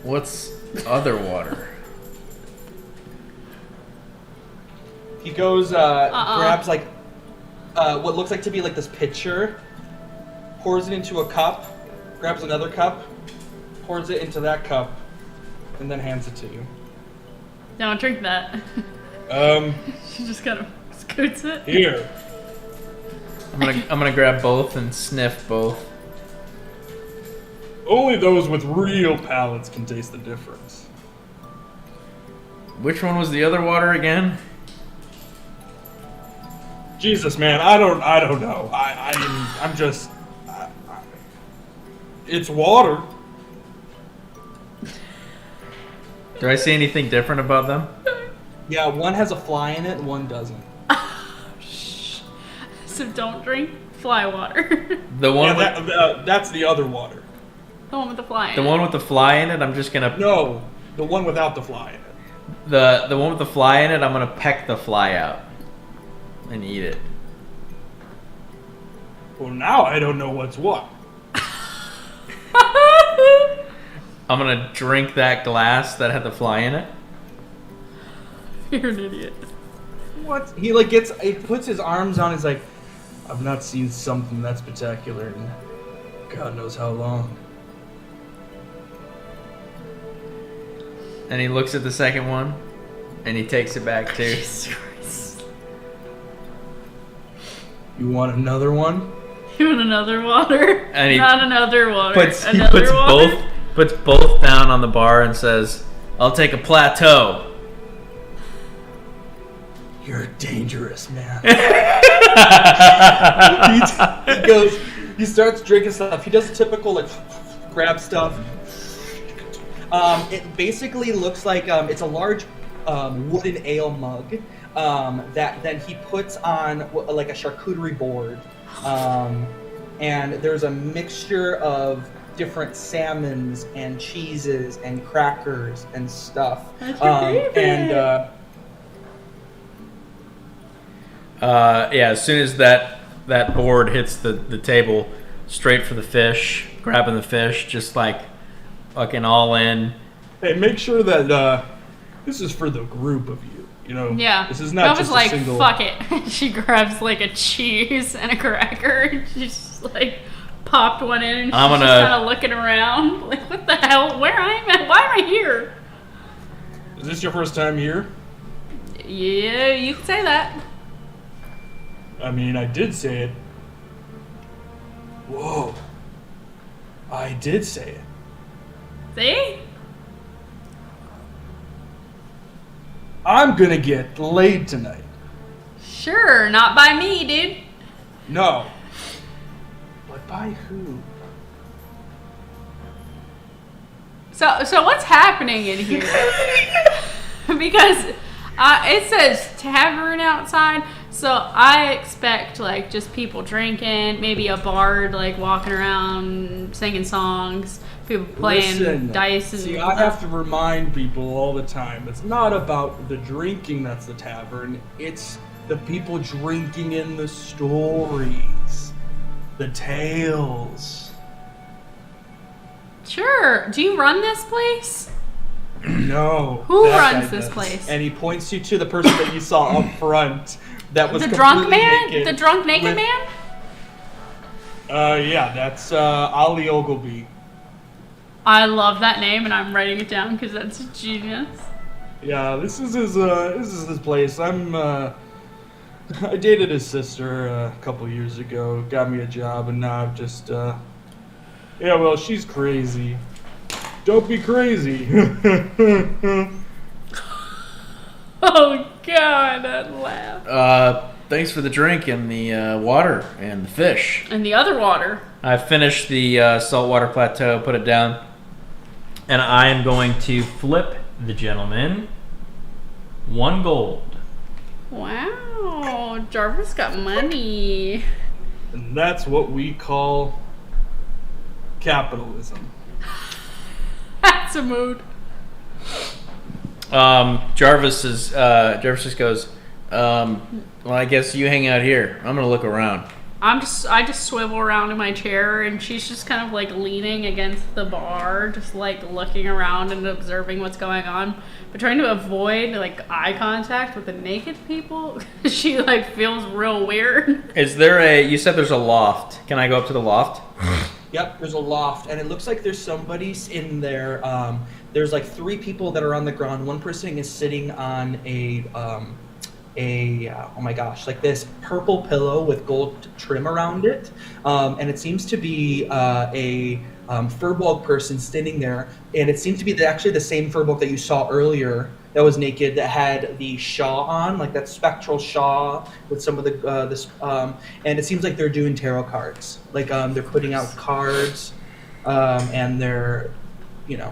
What's other water? He goes, grabs like what looks like to be like this pitcher, pours it into a cup, grabs another cup, pours it into that cup, and then hands it to you. Don't drink that. She just kind of scoots it. Here. I'm gonna grab both and sniff both. Only those with real palates can taste the difference. Which one was the other water again? Jesus, man, I don't know. I'm just. It's water. Do I see anything different about them? Yeah, one has a fly in it, and one doesn't. So don't drink fly water. The one Yeah, with, that's the other water. The one with the fly in the it. one with the fly in it. I'm just gonna No, the one without the fly in it. the one with the fly in it. I'm gonna peck the fly out and eat it. Well, now I don't know what's what. I'm gonna drink that glass that had the fly in it. You're an idiot. What? He puts his arms on. He's like, I've not seen something that spectacular in God knows how long. And he looks at the second one, and he takes it back too. Jesus Christ. You want another one? You want another water? And he Not another water. He Another puts water? both down on the bar and says, "I'll take a plateau." You're dangerous, man. He starts drinking stuff. He does the typical, like, grab stuff. It basically looks like it's a large wooden ale mug that then he puts on like a charcuterie board. And there's a mixture of different salmons and cheeses and crackers and stuff. That's your favorite. As soon as that board hits the table, straight for the fish, grabbing the fish, just like fucking all in. Hey, make sure that this is for the group of you. You know, Yeah. this is not just like, a single. fuck it. She grabs like a cheese and a cracker and she just like popped one in and she's I'm just gonna- kind of looking around. Like, what the hell? Where am I? Why am I here? Is this your first time here? Yeah, you can say that. I mean, I did say it. Whoa. I did say it. See? I'm gonna get laid tonight. Sure, not by me, dude. No. But by who? So what's happening in here? Because it says tavern outside, so I expect like just people drinking, maybe a bard like walking around singing songs, people playing Listen, dice and see, I have to remind people all the time, it's not about the drinking that's the tavern, it's the people drinking in the stories, the tales. Sure. Do you run this place? No. Who that runs guy this does. place? And he points you to the person that you saw up front that was The drunk completely man? naked The drunk naked with- man? Yeah, that's Ali Ogilvy. I love that name and I'm writing it down because that's genius. Yeah, this is his place. I dated his sister a couple years ago, got me a job, and now I've just, yeah, well, she's crazy. Don't be crazy. Oh god, that laugh. Thanks for the drink and the water and the fish. And the other water. I finished the saltwater plateau, put it down, and I am going to flip the gentleman 1 gold. Wow, Jarvis got money. And that's what we call capitalism. That's a mood. Jarvis just goes, well, I guess you hang out here. I'm gonna look around. I just swivel around in my chair and she's just kind of like leaning against the bar, just like looking around and observing what's going on, but trying to avoid like eye contact with the naked people. She like feels real weird. Is there you said there's a loft. Can I go up to the loft? Yep, there's a loft, and it looks like there's somebody in there. There's like 3 people that are on the ground. One person is sitting on oh my gosh, like this purple pillow with gold trim around it, and it seems to be a furbolg person sitting there, and it seems to be actually the same furbolg that you saw earlier that was naked, that had the shawl on, like that spectral shawl with some of the and it seems like they're doing tarot cards, like they're putting out cards, and they're, you know,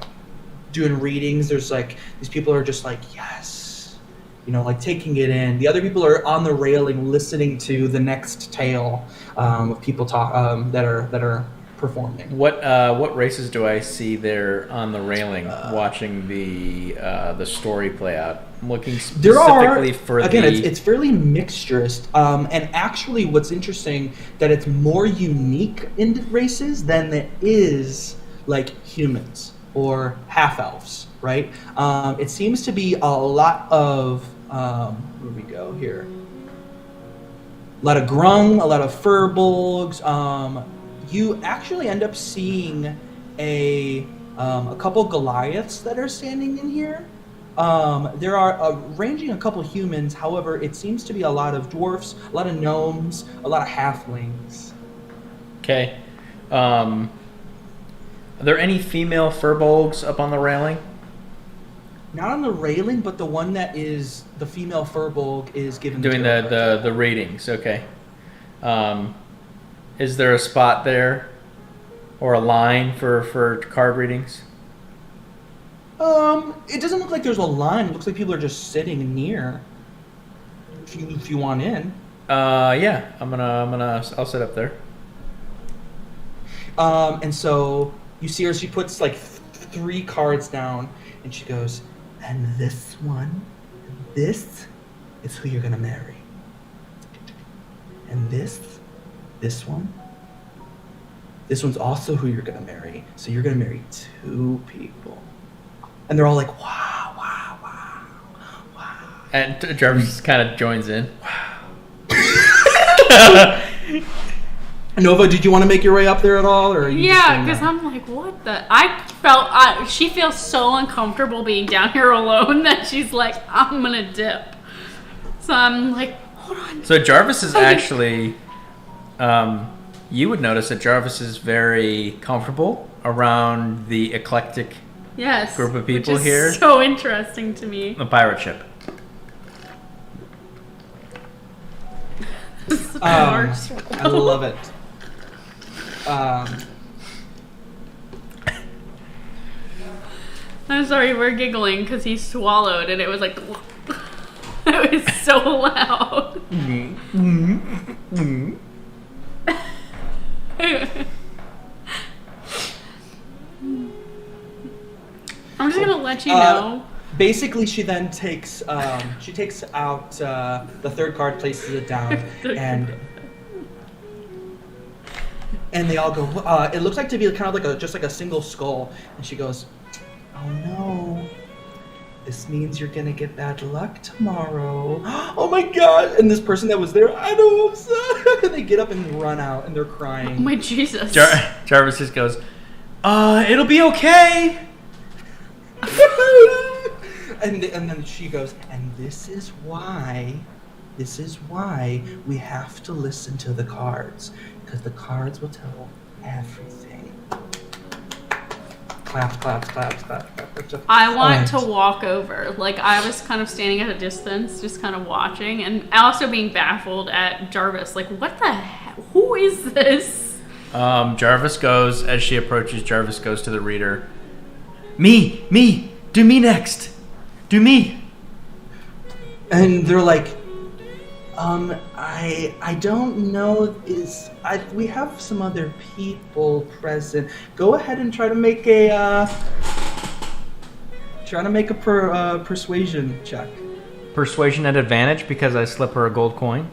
doing readings. There's like these people are just like, yes, you know, like taking it in. The other people are on the railing listening to the next tale of people talk that are performing. What races do I see there on the railing watching the story play out? I'm looking There are, specifically for again, the... it's fairly mixturous, and actually what's interesting that it's more unique in races than it is like humans or half-elves, right? It seems to be a lot of, where we go here? A lot of grung, a lot of furbolgs. You actually end up seeing a couple Goliaths that are standing in here. There are ranging a couple humans. However, it seems to be a lot of dwarfs, a lot of gnomes, a lot of halflings. Okay. Are there any female furbolgs up on the railing? not on the railing, but the one that is the female Furbolg is giving Doing the readings. Okay. Is there a spot there, or a line for card readings? It doesn't look like there's a line. It looks like people are just sitting near. If you want in. Yeah. I'll sit up there. And so you see her. She puts like 3 cards down, and she goes, "And this one, this is who you're gonna marry. And this one, this one's also who you're gonna marry. So you're gonna marry 2 people." And they're all like, "Wow, wow, wow, wow." And Jarvis kind of joins in. Nova, did you want to make your way up there at all, or are you Yeah, because I'm like, what the? She feels so uncomfortable being down here alone that she's like, I'm gonna dip. So I'm like, hold on. So Jarvis is actually, you would notice that Jarvis is very comfortable around the eclectic Yes. group of people which is here. So interesting to me. The pirate ship. I love it. I'm sorry, we're giggling because he swallowed and it was like, it was so loud. I'm just gonna let you know. Basically, she then takes out the 3rd card, places it down, and they all go. It looks like to be kind of like just like a single skull, and she goes, "Oh no, this means you're gonna get bad luck tomorrow." Oh my god! And this person that was there, I know, I'm sorry. They get up and run out, and they're crying. Oh my Jesus. Jarvis just goes, it'll be okay. And then she goes, "And this is why we have to listen to the cards, because the cards will tell everything." Claps, claps, claps, claps, claps. I want to walk over. Like, I was kind of standing at a distance, just kind of watching, and also being baffled at Jarvis. Like, what the hell? Who is this? Jarvis goes, as she approaches, Jarvis goes to the reader. Me, do me next. Do me. And they're like, I don't know. We have some other people present. Go ahead and try to make a persuasion check. Persuasion at advantage because I slip her a gold coin.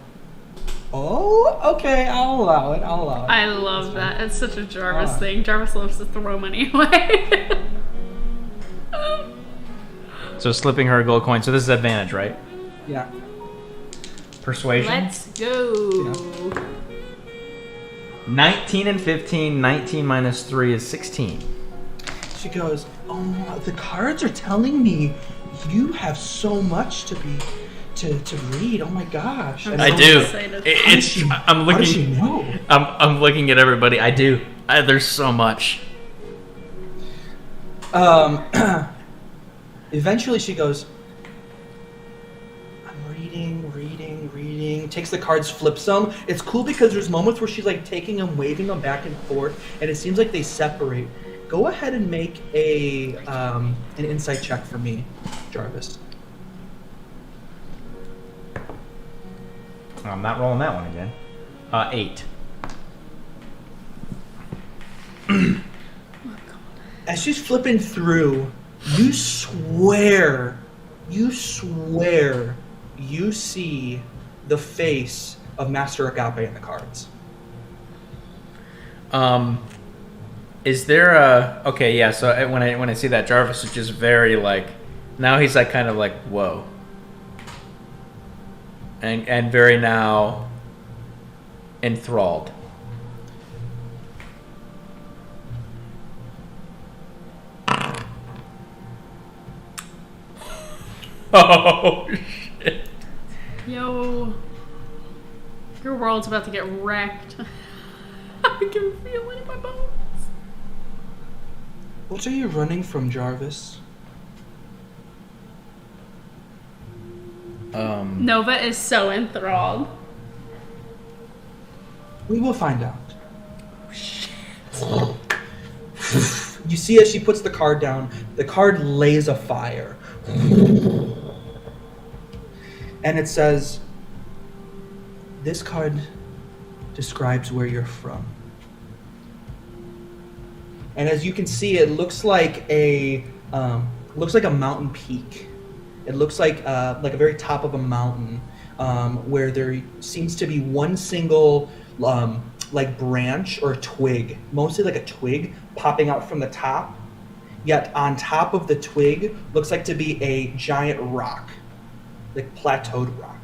Oh, okay. I'll allow it. I love that. It's such a Jarvis thing. Jarvis loves to throw money away. So slipping her a gold coin. So this is advantage, right? Yeah. Persuasion. Let's go. Yeah. 19 and 15. 19 minus 3 is 16. She goes, "Oh, the cards are telling me you have so much to read. Oh my gosh!" And I I'm do. like, I'm how does she looking. know? I'm looking at everybody. I do. There's so much. Eventually she goes, "I'm reading, takes the cards, flips them." It's cool because there's moments where she's like taking them, waving them back and forth, and it seems like they separate. Go ahead and make an insight check for me, Jarvis. I'm not rolling that one again. 8. As she's flipping through, you swear you see the face of Master Agape in the cards. Is there a okay? Yeah. So when I see that, Jarvis is just very like. Now he's like kind of like whoa. And very now enthralled. Oh shit. Yo. Your world's about to get wrecked. I can feel it in my bones. What are you running from, Jarvis? Nova is so enthralled. We will find out. You see as she puts the card down, the card lays a fire. And it says, this card describes where you're from. And as you can see, it looks like a mountain peak. It looks like a very top of a mountain, where there seems to be one single like branch or twig, mostly like a twig, popping out from the top. Yet on top of the twig looks like to be a giant rock, like plateaued rock.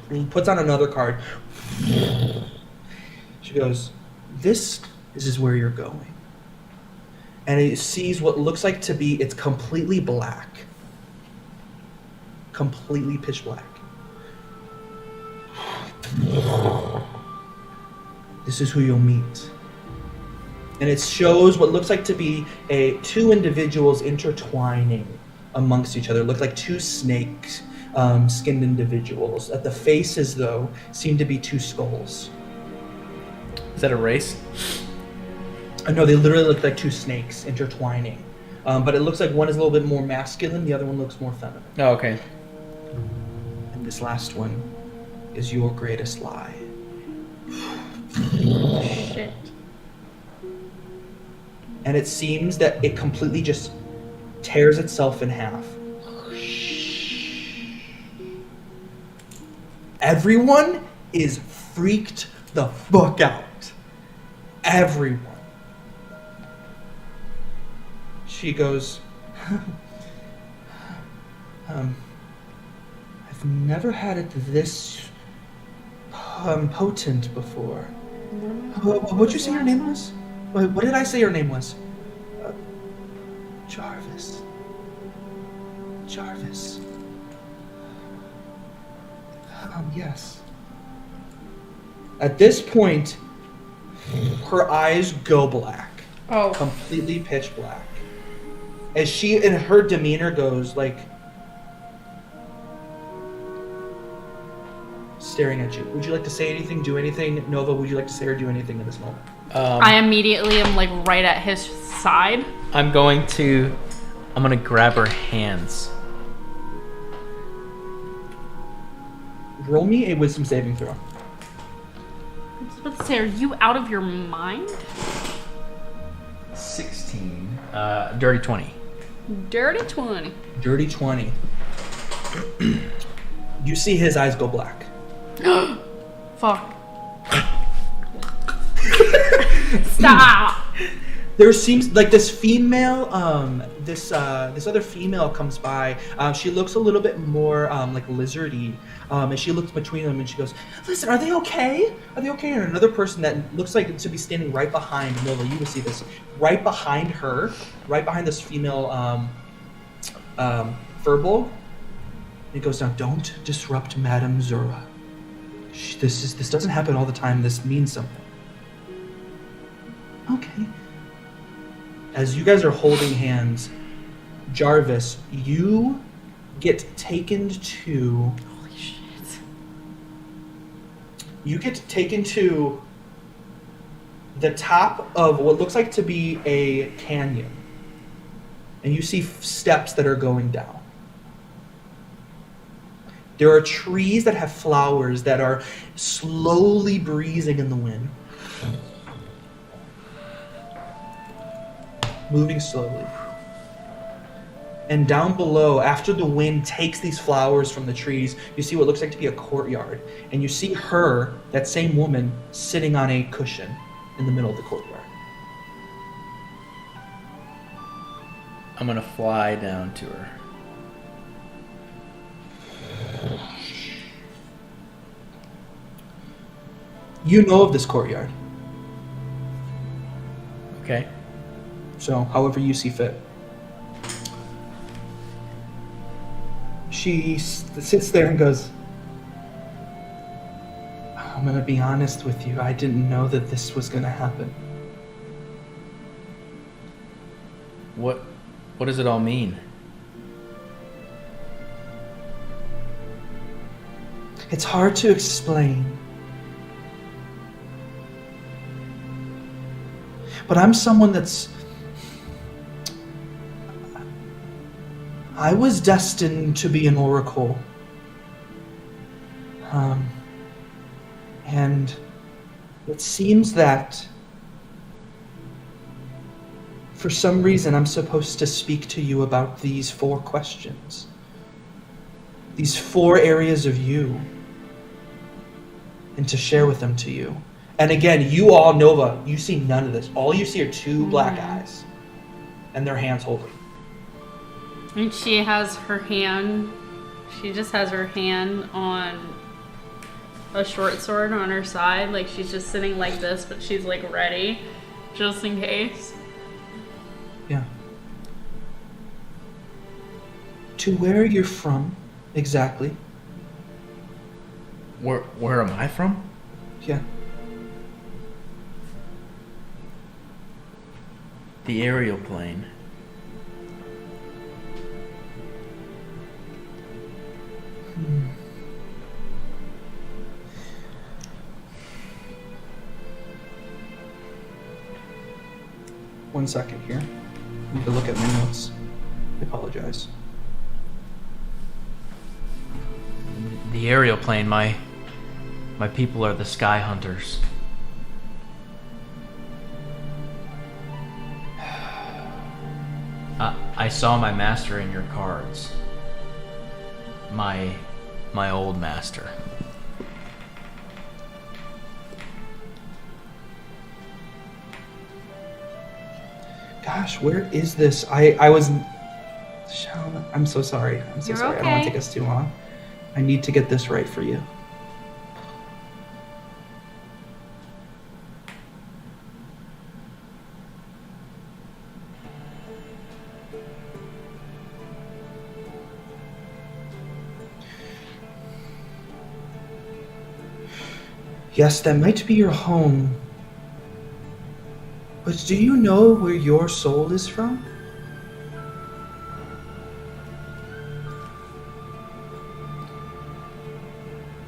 And he puts on another card. She goes, this is where you're going. And he sees what looks like to be, it's completely black. Completely pitch black. This is who you'll meet. And it shows what looks like to be two individuals intertwining amongst each other. Look like two snakes, skinned individuals. At the faces, though, seem to be two skulls. Is that a race? No, they literally look like two snakes intertwining. But it looks like one is a little bit more masculine, the other one looks more feminine. Oh, okay. And this last one is your greatest lie. Shit. And it seems that it completely just tears itself in half. Everyone is freaked the fuck out. Everyone. She goes, I've never had it this potent before. What'd you say your name was? What did I say your name was? Jarvis. Jarvis. Yes. At this point, her eyes go black. Oh. Completely pitch black. As she, in her demeanor, goes like, staring at you. Would you like to say anything, do anything? Nova, would you like to say or do anything in this moment? I immediately am like right at his side. I'm gonna grab her hands. Roll me a wisdom saving throw. I was about to say, are you out of your mind? 16. Dirty 20. Dirty 20. Dirty 20. You see his eyes go black. Fuck. Stop. There seems like this female, this other female comes by. She looks a little bit more like lizardy. And she looks between them and she goes, "Listen, are they okay? Are they okay?" And another person that looks like to be standing right behind Nova, you will see this, right behind her, right behind this female furball. He goes down. Don't disrupt Madame Zura. This doesn't happen all the time. This means something. Okay. As you guys are holding hands, Jarvis, you get taken to... Holy shit. You get taken to the top of what looks like to be a canyon. And you see steps that are going down. There are trees that have flowers that are slowly breezing in the wind. Moving slowly. And down below, after the wind takes these flowers from the trees, you see what looks like to be a courtyard. And you see her, that same woman, sitting on a cushion in the middle of the courtyard. I'm gonna fly down to her. You know of this courtyard. Okay. So, however you see fit. She sits there and goes, I'm going to be honest with you. I didn't know that this was going to happen. What does it all mean? It's hard to explain. But I'm someone that's... I was destined to be an oracle. And it seems that for some reason I'm supposed to speak to you about these 4 questions. These 4 areas of you. And to share with them to you. And again, you all, Nova, you see none of this. All you see are 2 black eyes. And their hands holding. And she has her hand, she just has her hand on a short sword on her side. Like she's just sitting like this, but she's like ready, just in case. Yeah. To where you're from, exactly. Where am I from? Yeah. The aerial plane. One second here. I need to look at my notes. I apologize. The aerial plane, my people are the sky hunters. I saw my master in your cards. My old master. Gosh, where is this? I was... I'm so sorry. I'm so You're sorry. I don't want okay. to take us too long. I need to get this right for you. Yes, that might be your home. But do you know where your soul is from?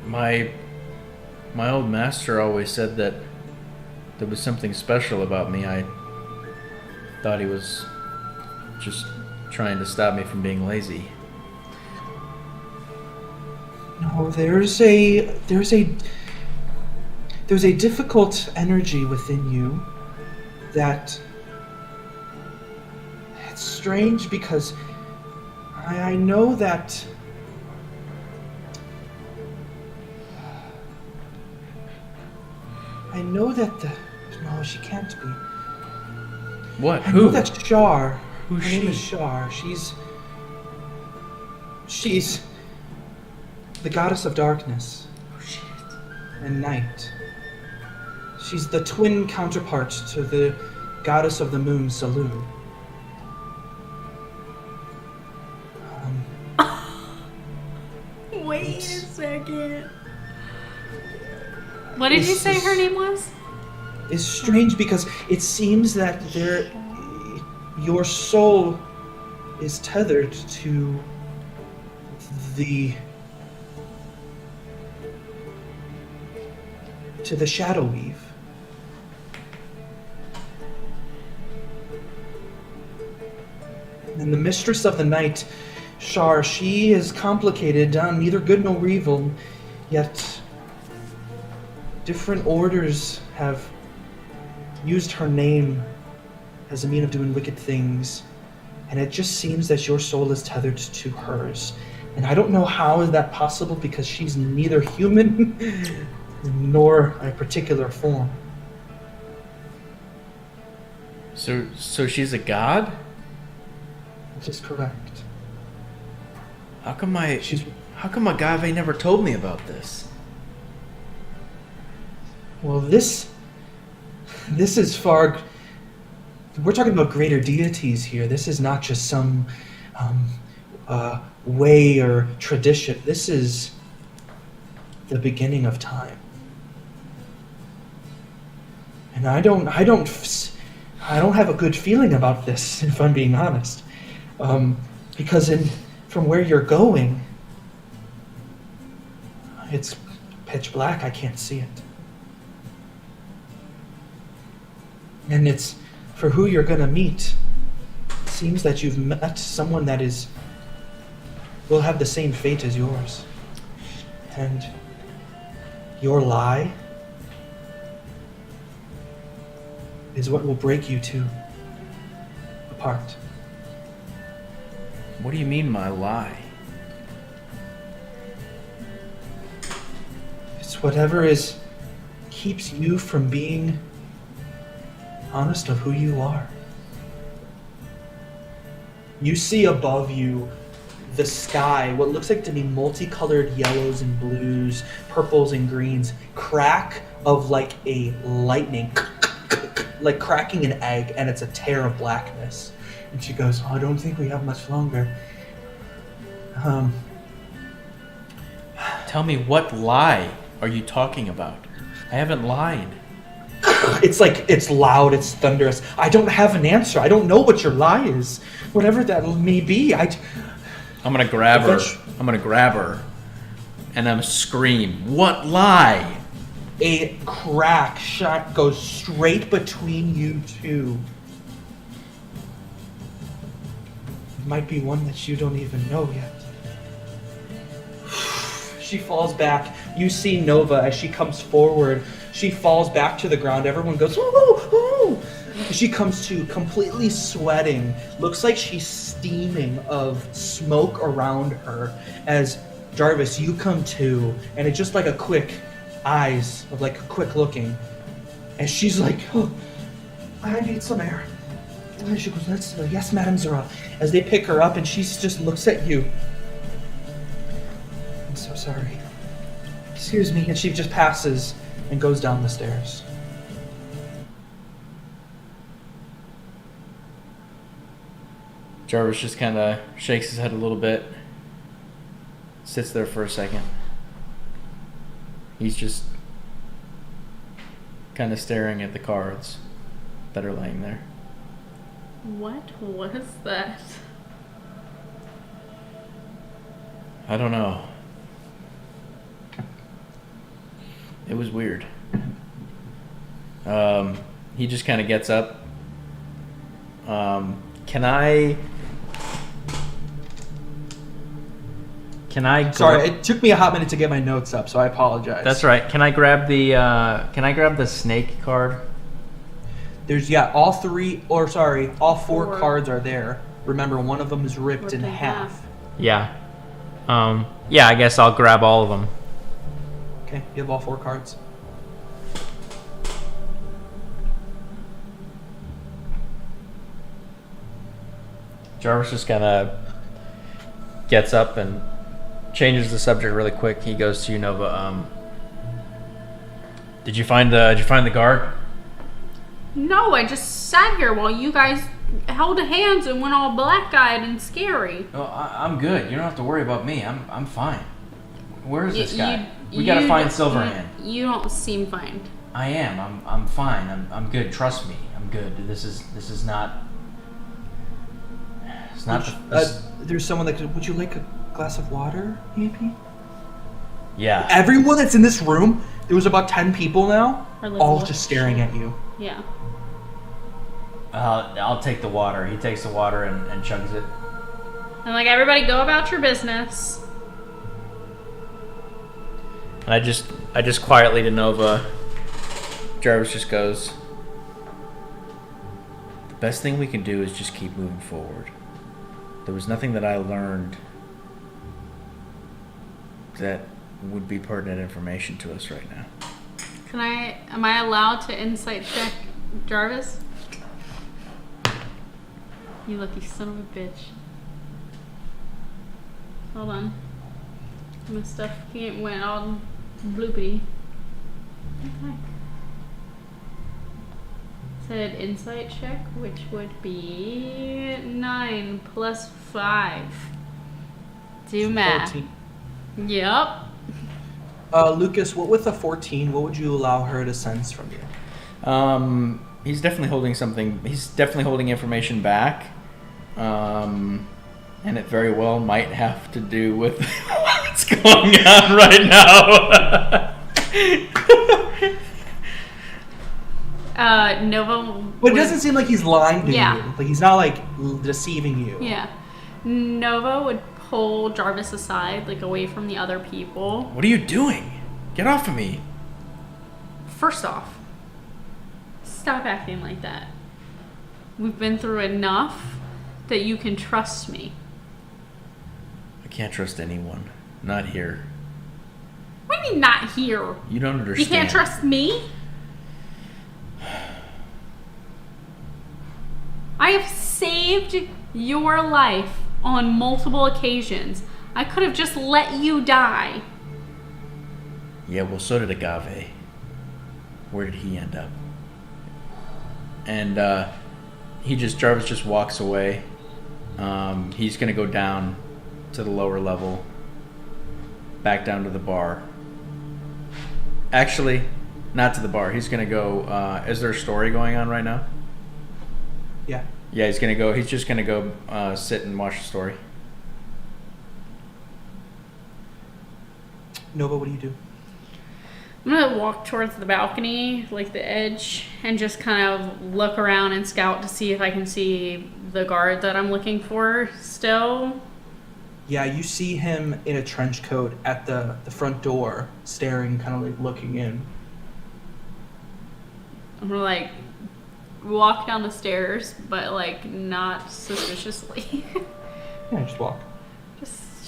My old master always said that there was something special about me. I thought he was just trying to stop me from being lazy. No, there's a difficult energy within you that it's strange because I know that no, she can't be. What? I Who? know that Shar. Who's her name is she? Shar. She's the goddess of darkness and night. She's the twin counterpart to the goddess of the moon, Saloon. Wait a second. What did you This say is- her name was? It's strange because it seems that your soul is tethered to the Shadow Weave. And the Mistress of the Night, Shar, she is complicated, neither good nor evil, yet different orders have used her name as a mean of doing wicked things, and it just seems that your soul is tethered to hers. And I don't know how is that possible because she's neither human nor a particular form. So she's a god? Which is correct. How come Agave never told me about this? Well, this is far... We're talking about greater deities here. This is not just some way or tradition. This is the beginning of time. And I don't have a good feeling about this, if I'm being honest. Because from where you're going, It's pitch black. I can't see it. And it's for who you're gonna meet. It seems that you've met someone that will have the same fate as yours. And your lie is what will break you two apart. What do you mean, my lie? It's whatever keeps you from being honest of who you are. You see above you the sky, what looks like to be multicolored yellows and blues, purples and greens, crack of like a lightning, like cracking an egg, and it's a tear of blackness. And she goes, I don't think we have much longer. Tell me, what lie are you talking about? I haven't lied. It's like, it's loud, it's thunderous. I don't have an answer. I don't know what your lie is. Whatever that may be, I'm gonna grab her. I'm gonna grab her. And I'm scream, what lie? A crack shot goes straight between you two. It might be one that you don't even know yet. She falls back. You see Nova as she comes forward. She falls back to the ground. Everyone goes, ooh, ooh. She comes to completely sweating. Looks like she's steaming of smoke around her as Jarvis, you come to, and it's just like a quick eyes of like a quick looking. And she's like, oh, I need some air. And she goes, yes, Madame Zura. As they pick her up and she just looks at you. I'm so sorry. Excuse me. And she just passes and goes down the stairs. Jarvis just kind of shakes his head a little bit, sits there for a second. He's just kind of staring at the cards that are laying there. What was that? I don't know. It was weird. He just kind of gets up. Can I? Sorry, it took me a hot minute to get my notes up, so I apologize. That's right. Can I grab the snake card? There's all four cards are there. Remember, one of them is ripped in half. Yeah. Yeah, I guess I'll grab all of them. Okay, you have all four cards. Jarvis just kind of gets up and changes the subject really quick. He goes to you, Nova. Did you find the guard? No, I just sat here while you guys held hands and went all black-eyed and scary. Oh, I'm good. You don't have to worry about me. I'm fine. Where is this guy? We you gotta find Silverhand. You don't seem fine. I am. I'm fine. I'm good. Trust me. I'm good. This is not. It's not. There's someone that could. Would you like a glass of water, maybe? Yeah. Everyone that's in this room, there was about 10 people now, all just staring at you. Yeah. I'll take the water. He takes the water and chugs it. I'm like, everybody go about your business. And I just quietly to Nova, Jarvis just goes, the best thing we can do is just keep moving forward. There was nothing that I learned that would be pertinent information to us right now. Am I allowed to insight check Jarvis? You lucky son of a bitch. Hold on. My stuff went all bloopity. What the heck? Said insight check, which would be 9 plus 5. Do math. 14. Yep. Lucas, what with a 14, what would you allow her to sense from you? He's definitely holding something. He's definitely holding information back. And it very well might have to do with what's going on right now. Nova. But it doesn't seem like he's lying to Yeah. you. Like he's not like deceiving you. Yeah. Nova would pull Jarvis aside, like away from the other people. What are you doing? Get off of me. First off, stop acting like that. We've been through enough that you can trust me. I can't trust anyone. Not here. What do you mean not here? You don't understand. You can't trust me? I have saved your life on multiple occasions. I could have just let you die. Yeah, well, so did Agave. Where did he end up? And Jarvis just walks away. He's gonna go down to the lower level, back down to the bar. Actually, not to the bar. He's gonna go. Is there a story going on right now? Yeah. Yeah, he's gonna go. He's just gonna go sit and watch the story. Nova, what do you do? I'm gonna walk towards the balcony, like the edge, and just kind of look around and scout to see if I can see the guard that I'm looking for still. Yeah, you see him in a trench coat at the front door, staring, kind of like looking in. I'm gonna like walk down the stairs, but like not suspiciously. Yeah, just walk.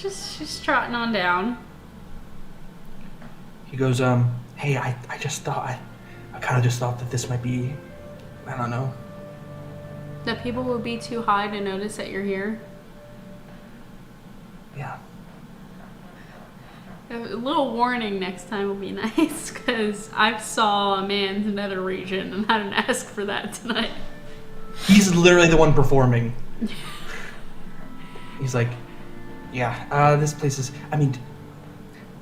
just trotting on down. He goes, hey, I just thought, I kind of just thought that this might be, I don't know. That people would be too high to notice that you're here. Yeah. A little warning next time would be nice, because I saw a man's nether region and I didn't ask for that tonight. He's literally the one performing. He's like, yeah, this place is, I mean,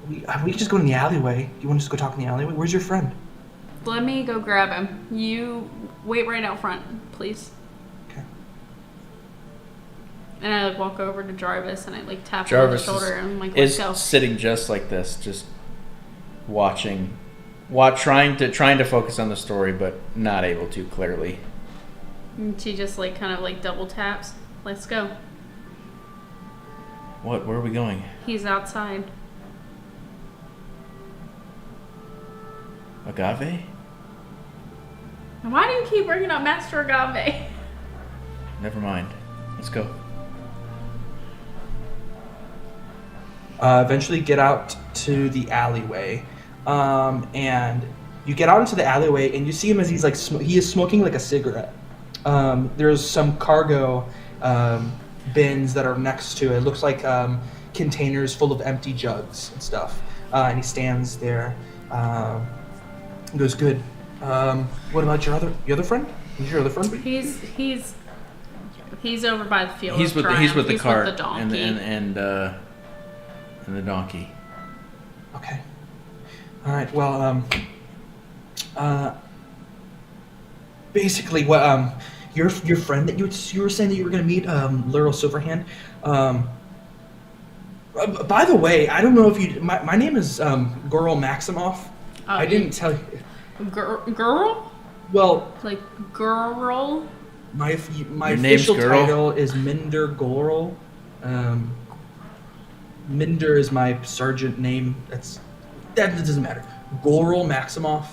we can just go in the alleyway. You want to just go talk in the alleyway? Where's your friend? Let me go grab him. You wait right out front, please. Okay. And I like walk over to Jarvis and I like tap him Jarvis on the shoulder and I'm like, let's is go. sitting just like this, just watching, trying to focus on the story, but not able to clearly. And she just like kind of like double taps. Let's go. What? Where are we going? He's outside. Agave? Why do you keep bringing up Master Agave? Never mind. Let's go. Eventually get out to the alleyway. And you get out into the alleyway and you see him as he's like, he is smoking like a cigarette. There's some cargo bins that are next to it. It looks like containers full of empty jugs and stuff. And he stands there. He goes, good. What about your other friend? Is your other friend? He's over by the field. He's with the cart with the donkey. and the donkey. Okay. All right. Well, basically, what your friend that you were saying that you were gonna meet, Laurel Silverhand. By the way, I don't know if you. My name is Goral Maximoff. I didn't tell you. Girl? Well, Like girl? my Your name's official Girl? title is Minder Goral. Minder is my sergeant name. That doesn't matter. Goral Maximoff.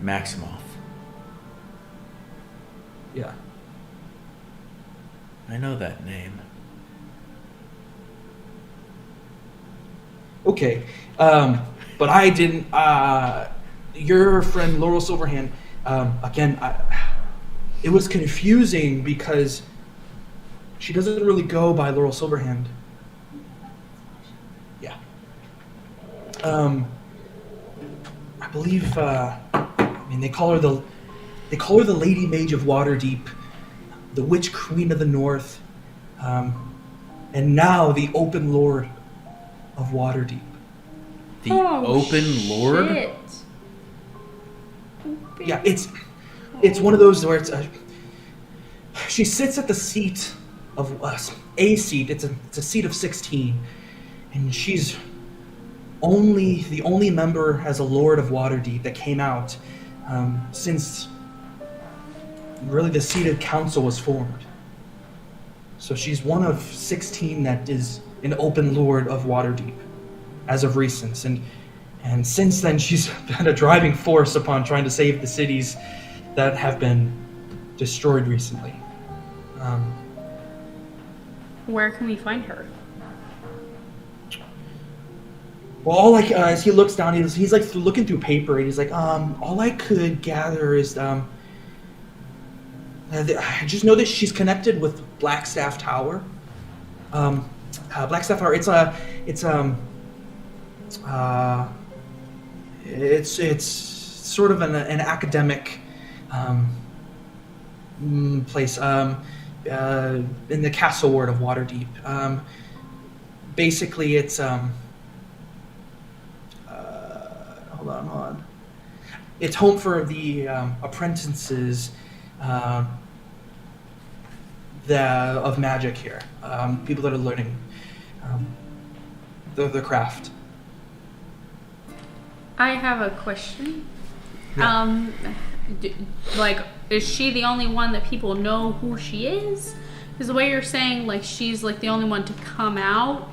Maximoff. Yeah. I know that name. Okay. But I didn't. Your friend Laurel Silverhand. Again, it was confusing because she doesn't really go by Laurel Silverhand. Yeah. I believe. I mean, they call her the Lady Mage of Waterdeep, the Witch Queen of the North, and now the Open Lord of Waterdeep. The Open Lord? Shit. Yeah, it's one of those where she sits at the seat of a seat. It's a seat of 16, and she's the only member as a Lord of Waterdeep that came out since really the seated council was formed. So she's one of 16 that is an open Lord of Waterdeep as of recent, and since then she's been a driving force upon trying to save the cities that have been destroyed recently. Where can we find her? Well, all as he looks down, he's like looking through paper, and he's like, all I could gather is, I just know that she's connected with Blackstaff Tower. Blackstaff Tower. It's sort of an academic place in the Castle Ward of Waterdeep. Basically, it's hold on. It's home for the apprentices of magic here. People that are learning the craft. I have a question. Yeah. Is she the only one that people know who she is? Is the way you're saying, like, she's, like, the only one to come out?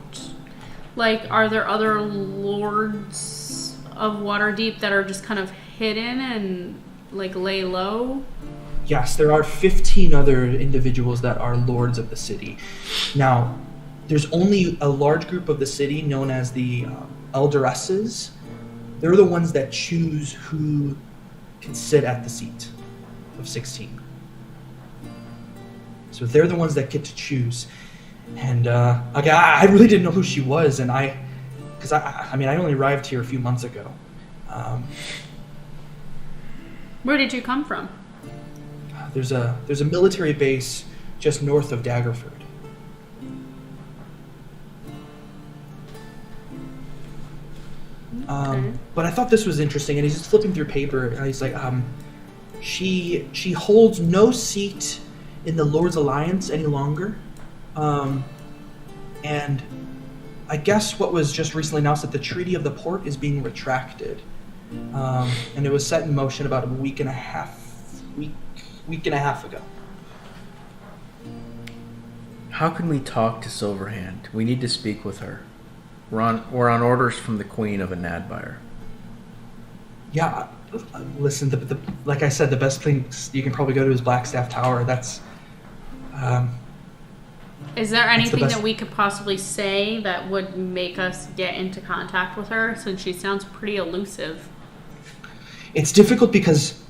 Like, are there other lords of Waterdeep that are just kind of hidden and, like, lay low? Yes, there are 15 other individuals that are lords of the city. Now, there's only a large group of the city known as the Elderesses. They're the ones that choose who can sit at the seat of 16. So they're the ones that get to choose. And I really didn't know who she was, and because I only arrived here a few months ago. Where did you come from? There's a military base just north of Daggerford. Okay. But I thought this was interesting, and he's just flipping through paper, and he's like, she holds no seat in the Lord's Alliance any longer, and I guess what was just recently announced that the Treaty of the Port is being retracted, and it was set in motion about a week and a half ago. How can we talk to Silverhand? We need to speak with her. We're on orders from the Queen of Anadbyre. Yeah, listen. Like I said, the best place you can probably go to is Blackstaff Tower. That's. Is there the anything best- that we could possibly say that would make us get into contact with her, since she sounds pretty elusive? It's difficult because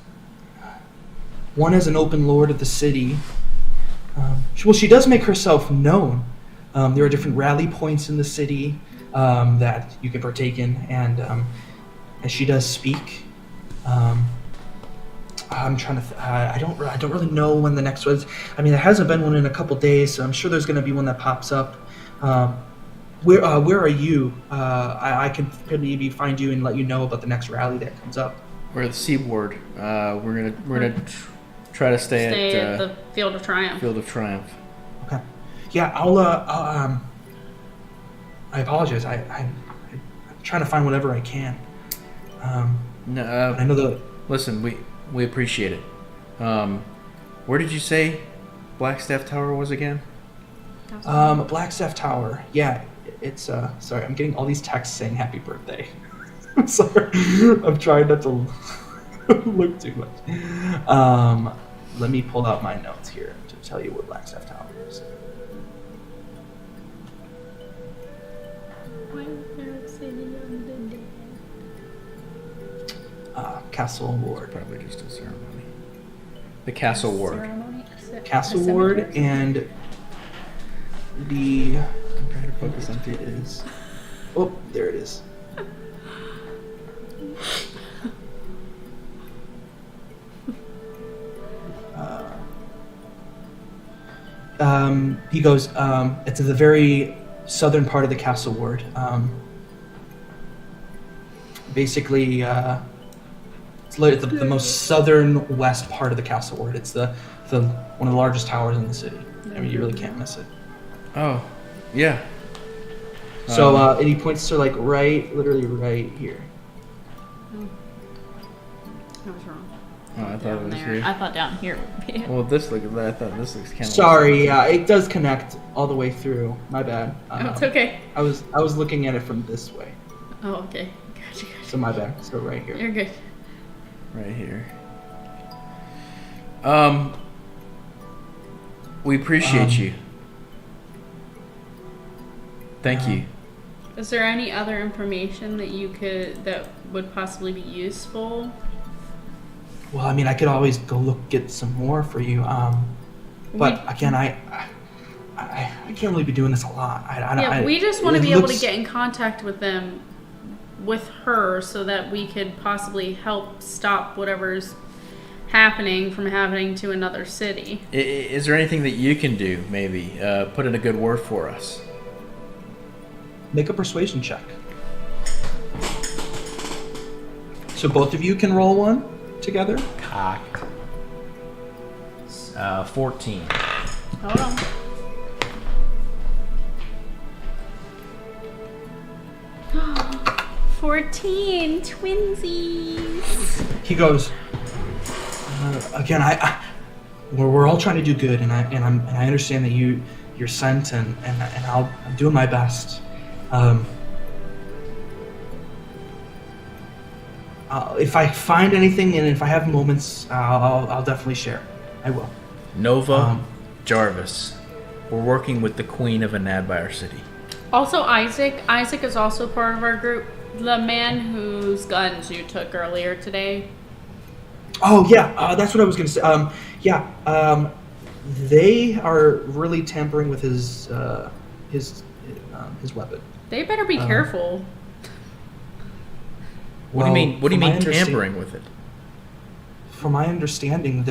one is an open lord of the city. She does make herself known. There are different rally points in the city that you can partake in, and she does speak. I'm trying to. I don't really know when the next was. I mean, there hasn't been one in a couple days, so I'm sure there's going to be one that pops up. Where are you? I can maybe find you and let you know about the next rally that comes up. We're at the Seaboard. We're gonna try to stay at the Field of Triumph. Field of Triumph. Okay. Yeah, I'll I apologize. I'm trying to find whatever I can. No, I know the. listen, we appreciate it. Where did you say Blackstaff Tower was again? Blackstaff Tower. Yeah, it's sorry, I'm getting all these texts saying happy birthday. I'm sorry. I'm trying not to look too much. Let me pull out my notes here to tell you where Blackstaff Tower is. Castle Ward. Probably just a ceremony. The Castle Ward. Castle Ward and the. I'm trying to focus on it is. Oh, there it is. He goes, it's at the very southern part of the Castle Ward. Basically, it's the most southern west part of the Castle Ward. It's the one of the largest towers in the city. I mean, you really can't miss it. Oh, yeah. So and he points to like literally right here. I was wrong. Oh, I thought it Down was there. here. I thought down here would be it. Well, this look. I thought this looks kind of. Sorry, yeah, it does connect all the way through. My bad. Oh, it's okay. I was looking at it from this way, Oh, okay. Gotcha. so my bad. So right here. You're good. Right here. We appreciate you. Thank you. Is there any other information that would possibly be useful? Well, I mean, I could always go get some more for you. But again, I can't really be doing this a lot. We just want to be able to looks- get in contact with them, with her, so that we could possibly help stop whatever's happening from happening to another city. Is there anything that you can do? Maybe put in a good word for us. Make a persuasion check. So both of you can roll one together. Cocked. 14. Hold on. $14 twinsies. He goes. Again, we're all trying to do good, and I understand that you're sent, and I'm doing my best. If I find anything and if I have moments, I'll definitely share. I will. Nova Jarvis. We're working with the Queen of Anadbyar City. Also, Isaac. Isaac is also part of our group. The man whose guns you took earlier today. Oh yeah, that's what I was gonna say. They are really tampering with his weapon. They better be careful. What do you mean? What do you from my mean tampering with it? From my understanding,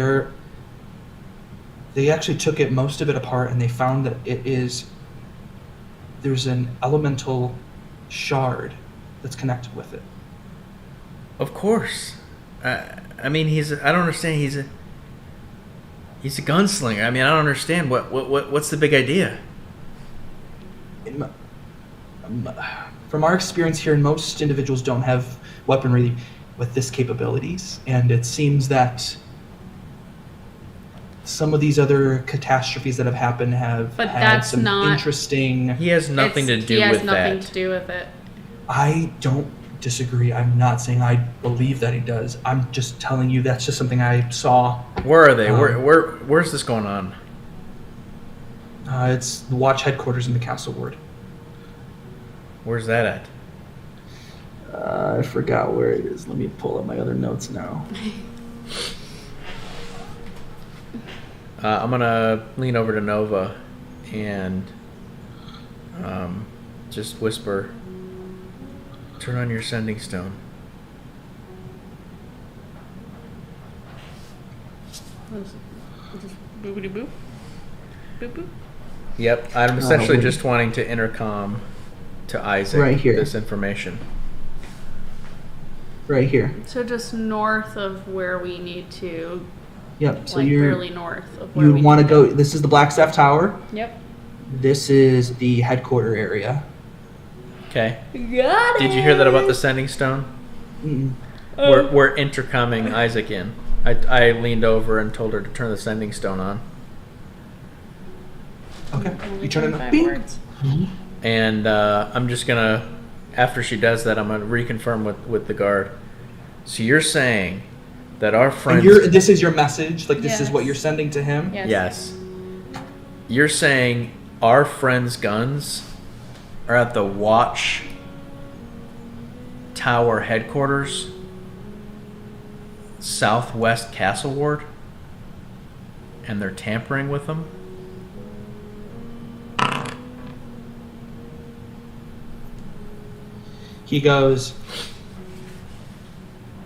they actually took most of it apart, and they found that there's an elemental shard that's connected with it. Of course. I mean, I don't understand. He's a gunslinger. I mean, I don't understand what's the big idea. From our experience here, most individuals don't have weaponry with this capabilities, and it seems that some of these other catastrophes that have happened have But had that's some not- interesting. He has nothing to do He has with nothing that. to do with it. I don't disagree. I'm not saying I believe that he does. I'm just telling you that's just something I saw. Where are they? Where's this going on? It's the watch headquarters in the castle ward. Where's that at? I forgot where it is. Let me pull up my other notes now. I'm gonna lean over to Nova and just whisper, "Turn on your sending stone." Just boopity boop. Boop boop. Yep, I'm essentially wait. just wanting to intercom to Isaac Right here. this information. Right here. So just north of where we need to, Yep. So like you're barely north of where you we want to need go. This is the Blackstaff Tower. Yep. This is the headquarter area. Okay. Got it. Did you hear that about the sending stone? Mm-mm. We're intercomming Isaac in. I leaned over and told her to turn the sending stone on. Okay. Only You turn it 25 on. Bing. words. And I'm just gonna, after she does that, I'm gonna reconfirm with the guard. So you're saying that our friends? And this is your message. Like this is Yes. what you're sending to him. Yes. Yes. You're saying our friends' guns are at the watch tower headquarters, Southwest Castle Ward, and they're tampering with them? He goes.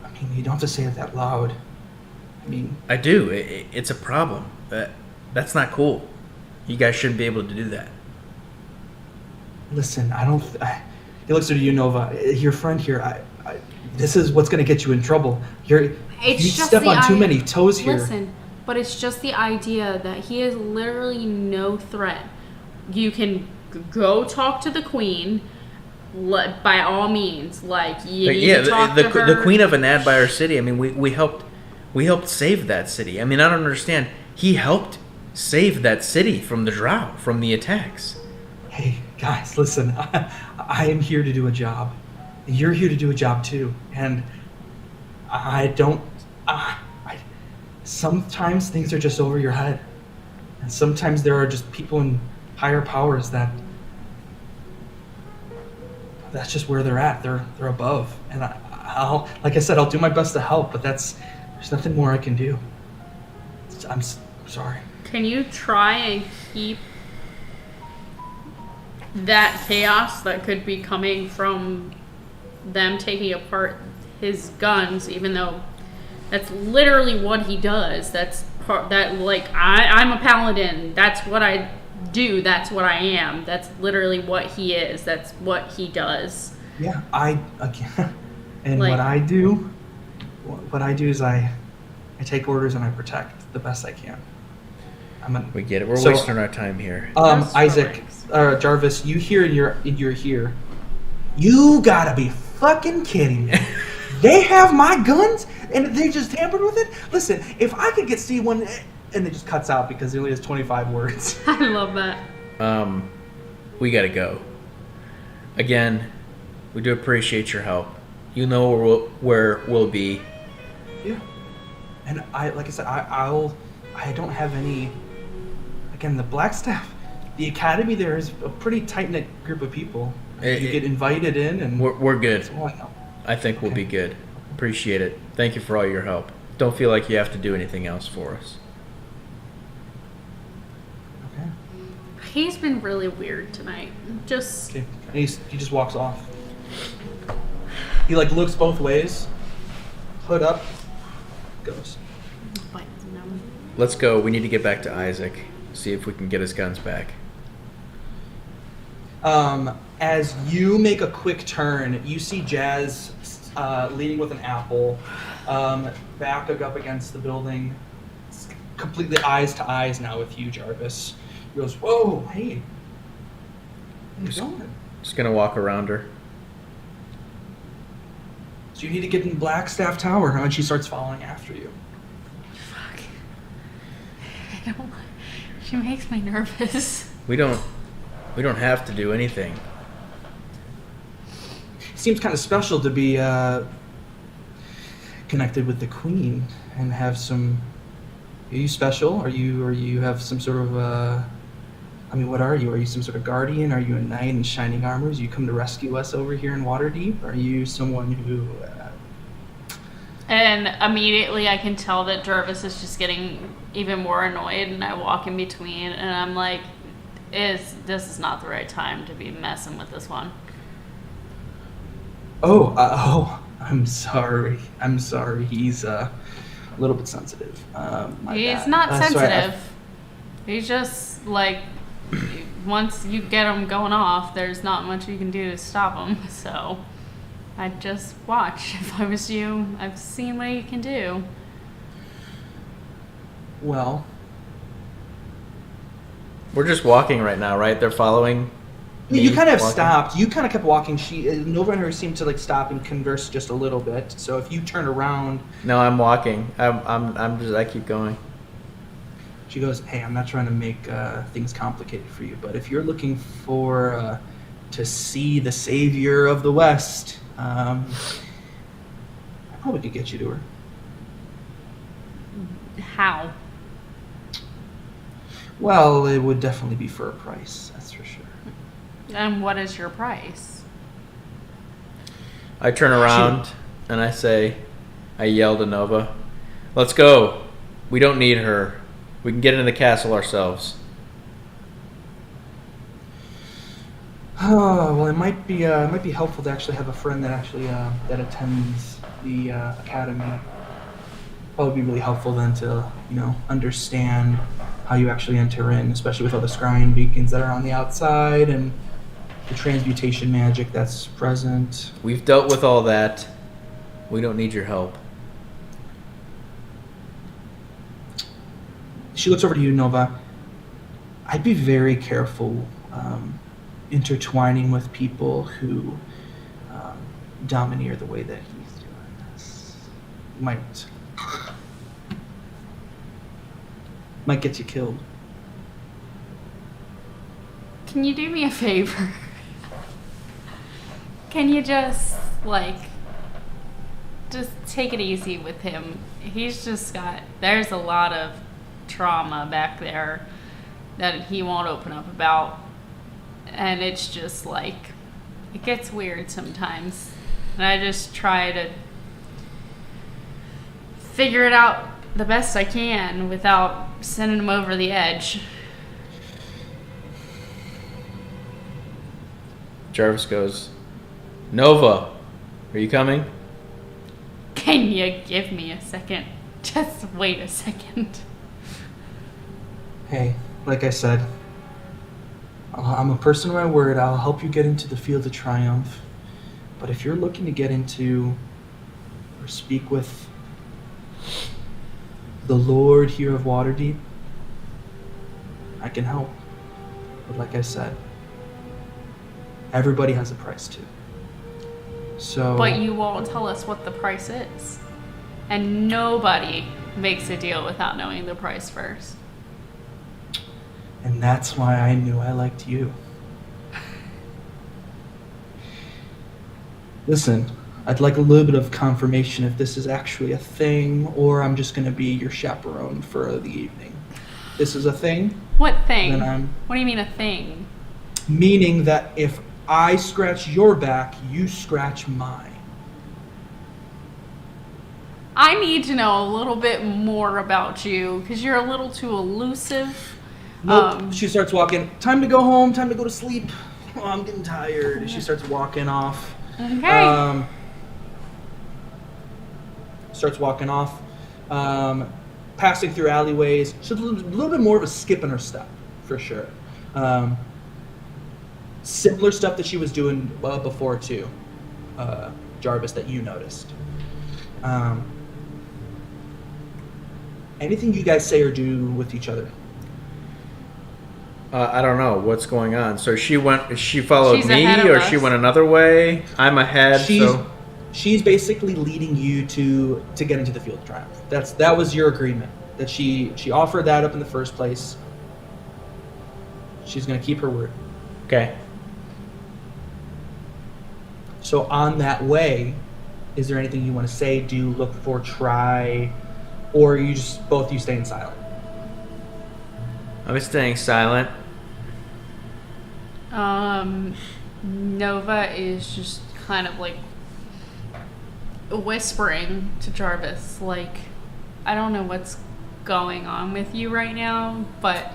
I mean, you don't have to say it that loud. I mean, I do. It's a problem. That's not cool. You guys shouldn't be able to do that. listen. I don't. He looks at you, Nova. Your friend here. This is what's going to get you in trouble. You step on too many toes here. Listen, but it's just the idea that he is literally no threat. You can go talk to the queen. by all means, like you But need yeah, to talk to her. the queen of Anad by our city. I mean, we helped save that city. I mean, I don't understand. He helped save that city from the drought, from the attacks. Hey, guys, listen. I am here to do a job. You're here to do a job too. And I don't. Sometimes things are just over your head. And sometimes there are just people in higher powers that's just where they're at. They're above. And I'll, like I said, I'll do my best to help, but there's nothing more I can do. I'm sorry. Can you try and keep that chaos that could be coming from them taking apart his guns, even though that's literally what he does? That's I'm a paladin. That's what I do. That's what I am. That's literally what he is. That's what he does. Yeah, and Like- what I do is I take orders and I protect the best I can. We get it. We're So- wasting our time here. Just Isaac, Jarvis, you hear you're here. You gotta be fucking kidding me. They have my guns and they just tampered with it? Listen, if I could get C1, and it just cuts out because it only has 25 words. I love that. We gotta go. Again, we do appreciate your help. You know where we'll be. Yeah. And like I said, I don't have any. Again, the Blackstaff, the academy there is a pretty tight knit group of people. You get invited in, and We're good. that's all I know. I think we'll be good. Appreciate it. Thank you for all your help. Don't feel like you have to do anything else for us. Okay. He's been really weird tonight. Just Okay. And he just walks off. He like looks both ways, hood up, goes. like, no. Let's go. We need to get back to Isaac. See if we can get his guns back. As you make a quick turn, you see Jazz leading with an apple, back up against the building. It's completely eyes to eyes now with you, Jarvis. He goes, "Whoa, hey, where you going?" Just gonna walk around her. So you need to get in Blackstaff Tower, huh? And she starts following after you. Fuck. I don't. She makes me nervous. We don't have to do anything. Seems kind of special to be connected with the Queen and have some. Are you special? Are you have some sort of? I mean, what are you? Are you some sort of guardian? Are you a knight in shining armors? You come to rescue us over here in Waterdeep? Are you someone who? And immediately I can tell that Jarvis is just getting even more annoyed, and I walk in between, and I'm like, this is not the right time to be messing with this one. I'm sorry. He's a little bit sensitive. My He's bad. not Sorry, sensitive. He's just like, once you get him going off, there's not much you can do to stop him. So I'd just watch. If I was you, I've seen what he can do. Well, We're just walking right now, right? They're following. you me kind of walking? stopped. You kind of kept walking. Nova and her seemed to like stop and converse just a little bit. So if you turn around, No, I'm walking. I keep going. she goes, "Hey, I'm not trying to make things complicated for you, but if you're looking for to see the savior of the West, I probably could get you to her." How? Well, it would definitely be for a price, that's for sure. And what is your price? I turn around and I yell to Nova, "Let's go. We don't need her. We can get into the castle ourselves." Oh, well, it might be helpful to actually have a friend that actually that attends the academy. Probably be really helpful then to understand how you actually enter in, especially with all the scrying beacons that are on the outside and the transmutation magic that's present. We've dealt with all that. We don't need your help. She looks over to you, Nova. I'd be very careful intertwining with people who domineer the way that he's doing this might get you killed. Can you do me a favor? Can you just take it easy with him? There's a lot of trauma back there that he won't open up about. And it's just it gets weird sometimes. And I just try to figure it out the best I can without sending him over the edge. Jarvis goes, Nova, are you coming? Can you give me a second? Just wait a second. Hey, like I said, I'm a person of my word. I'll help you get into the field of triumph. But if you're looking to get into or speak with the Lord here of Waterdeep, I can help. But like I said, everybody has a price too. So. But you won't tell us what the price is. And nobody makes a deal without knowing the price first. And that's why I knew I liked you. Listen, I'd like a little bit of confirmation if this is actually a thing, or I'm just going to be your chaperone for the evening. This is a thing? What thing? Then What do you mean a thing? meaning that if I scratch your back, you scratch mine. I need to know a little bit more about you, because you're a little too elusive. Nope. She starts walking. Time to go home. Time to go to sleep. Oh, I'm getting tired. She starts walking off. Okay. Starts walking off. Passing through alleyways. She's a little bit more of a skip in her step, for sure. Similar stuff that she was doing before too, Jarvis, that you noticed. Anything you guys say or do with each other? I don't know what's going on. So she followed She's me, ahead of or us. she went another way. I'm ahead. She's basically leading you to get into the field of triumph. That was your agreement. That she offered that up in the first place. She's gonna keep her word. Okay. So on that way, is there anything you want to say, do, look for, try, or are you just both you staying silent? I'm staying silent. Nova is just kind of whispering to Jarvis, I don't know what's going on with you right now, but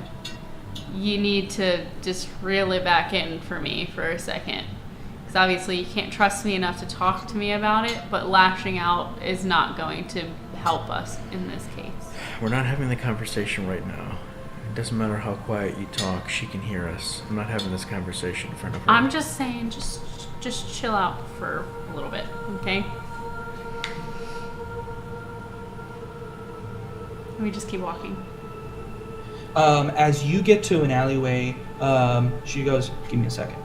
you need to just reel it back in for me for a second. Because obviously you can't trust me enough to talk to me about it, but lashing out is not going to help us in this case. We're not having the conversation right now. It doesn't matter how quiet you talk, she can hear us. I'm not having this conversation in front of her. I'm just saying, just chill out for a little bit, okay? Let me just keep walking. As you get to an alleyway, she goes, give me a second.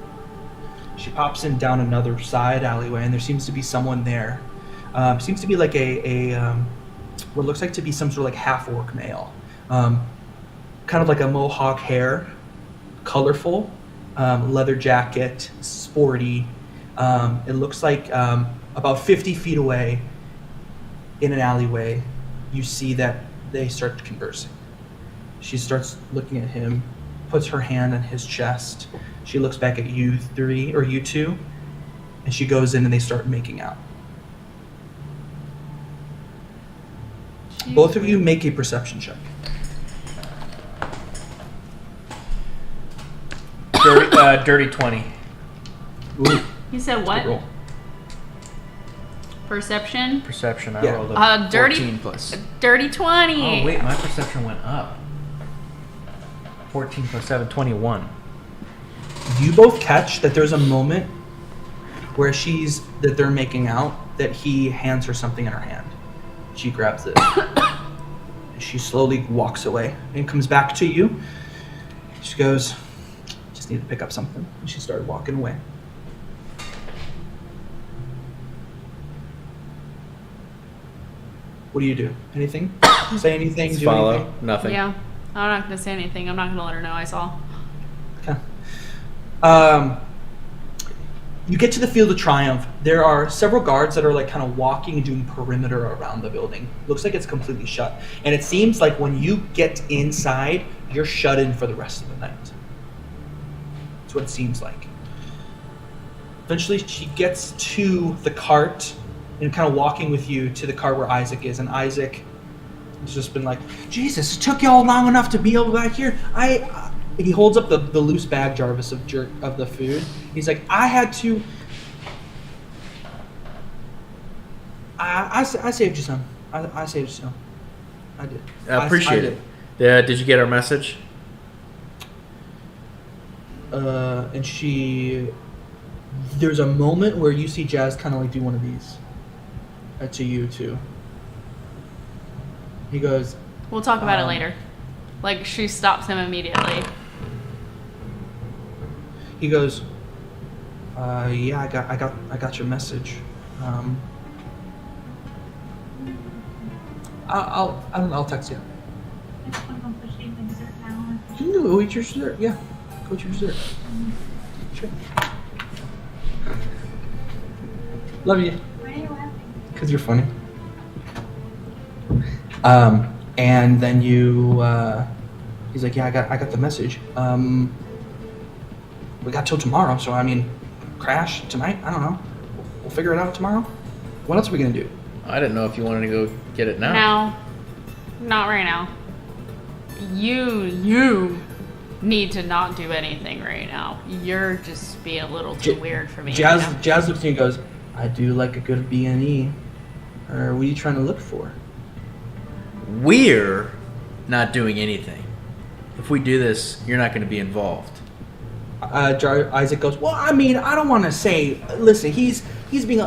She pops in down another side alleyway, and there seems to be someone there. Seems to be like what looks like to be some sort of half-orc male. Kind of like a mohawk hair, colorful, leather jacket, sporty. It looks like about 50 feet away in an alleyway, you see that they start conversing. She starts looking at him, puts her hand on his chest. She looks back at you three, or you two, and she goes in and they start making out. Both of you make a perception check. Dirty 20. Ooh, You said good what? roll. Perception? Perception, I Yeah. rolled a Dirty 14 plus. Dirty 20. Oh, wait, my perception went up. 14 plus 7, 21. You both catch that there's a moment where they're making out, that he hands her something in her hand. She grabs it. And she slowly walks away and comes back to you. She goes, just need to pick up something. And she started walking away. What do you do? Anything? Say anything? Let's do follow. anything? Nothing. Yeah. I'm not gonna say anything. I'm not gonna let her know I saw. Okay. You get to the Field of Triumph. There are several guards that are like kind of walking and doing perimeter around the building. Looks like it's completely shut. And it seems like when you get inside, you're shut in for the rest of the night. That's what it seems like. Eventually, she gets to the cart and kind of walking with you to the cart where Isaac is. And Isaac has just been like, Jesus, it took y'all long enough to be able back here. He holds up the loose bag, Jarvis, of the food. He's like, I had to. I saved you some. I saved you some. I did. I appreciate it. Did you get our message? And she. There's a moment where you see Jazz kind of like do one of these. To you too. He goes. We'll talk about it later. Like she stops him immediately. He goes, yeah, I got your message. I'll text you. I just want to go push these in dessert now. You can go eat your dessert. Yeah, go eat your dessert. Sure. Love you. Why are you laughing? Because you're funny. And then he's like, yeah, I got the message. We got till tomorrow, so I mean, crash tonight? I don't know. We'll figure it out tomorrow. What else are we gonna do? I didn't know if you wanted to go get it now. No, not right now. You need to not do anything right now. You're just being a little too weird for me. Jazz right now. Jazz looks at you and goes, I do like a good B&E. Or what are you trying to look for? We're not doing anything. If we do this, you're not going to be involved. Isaac goes, well, I mean, I don't want to say, listen, he's being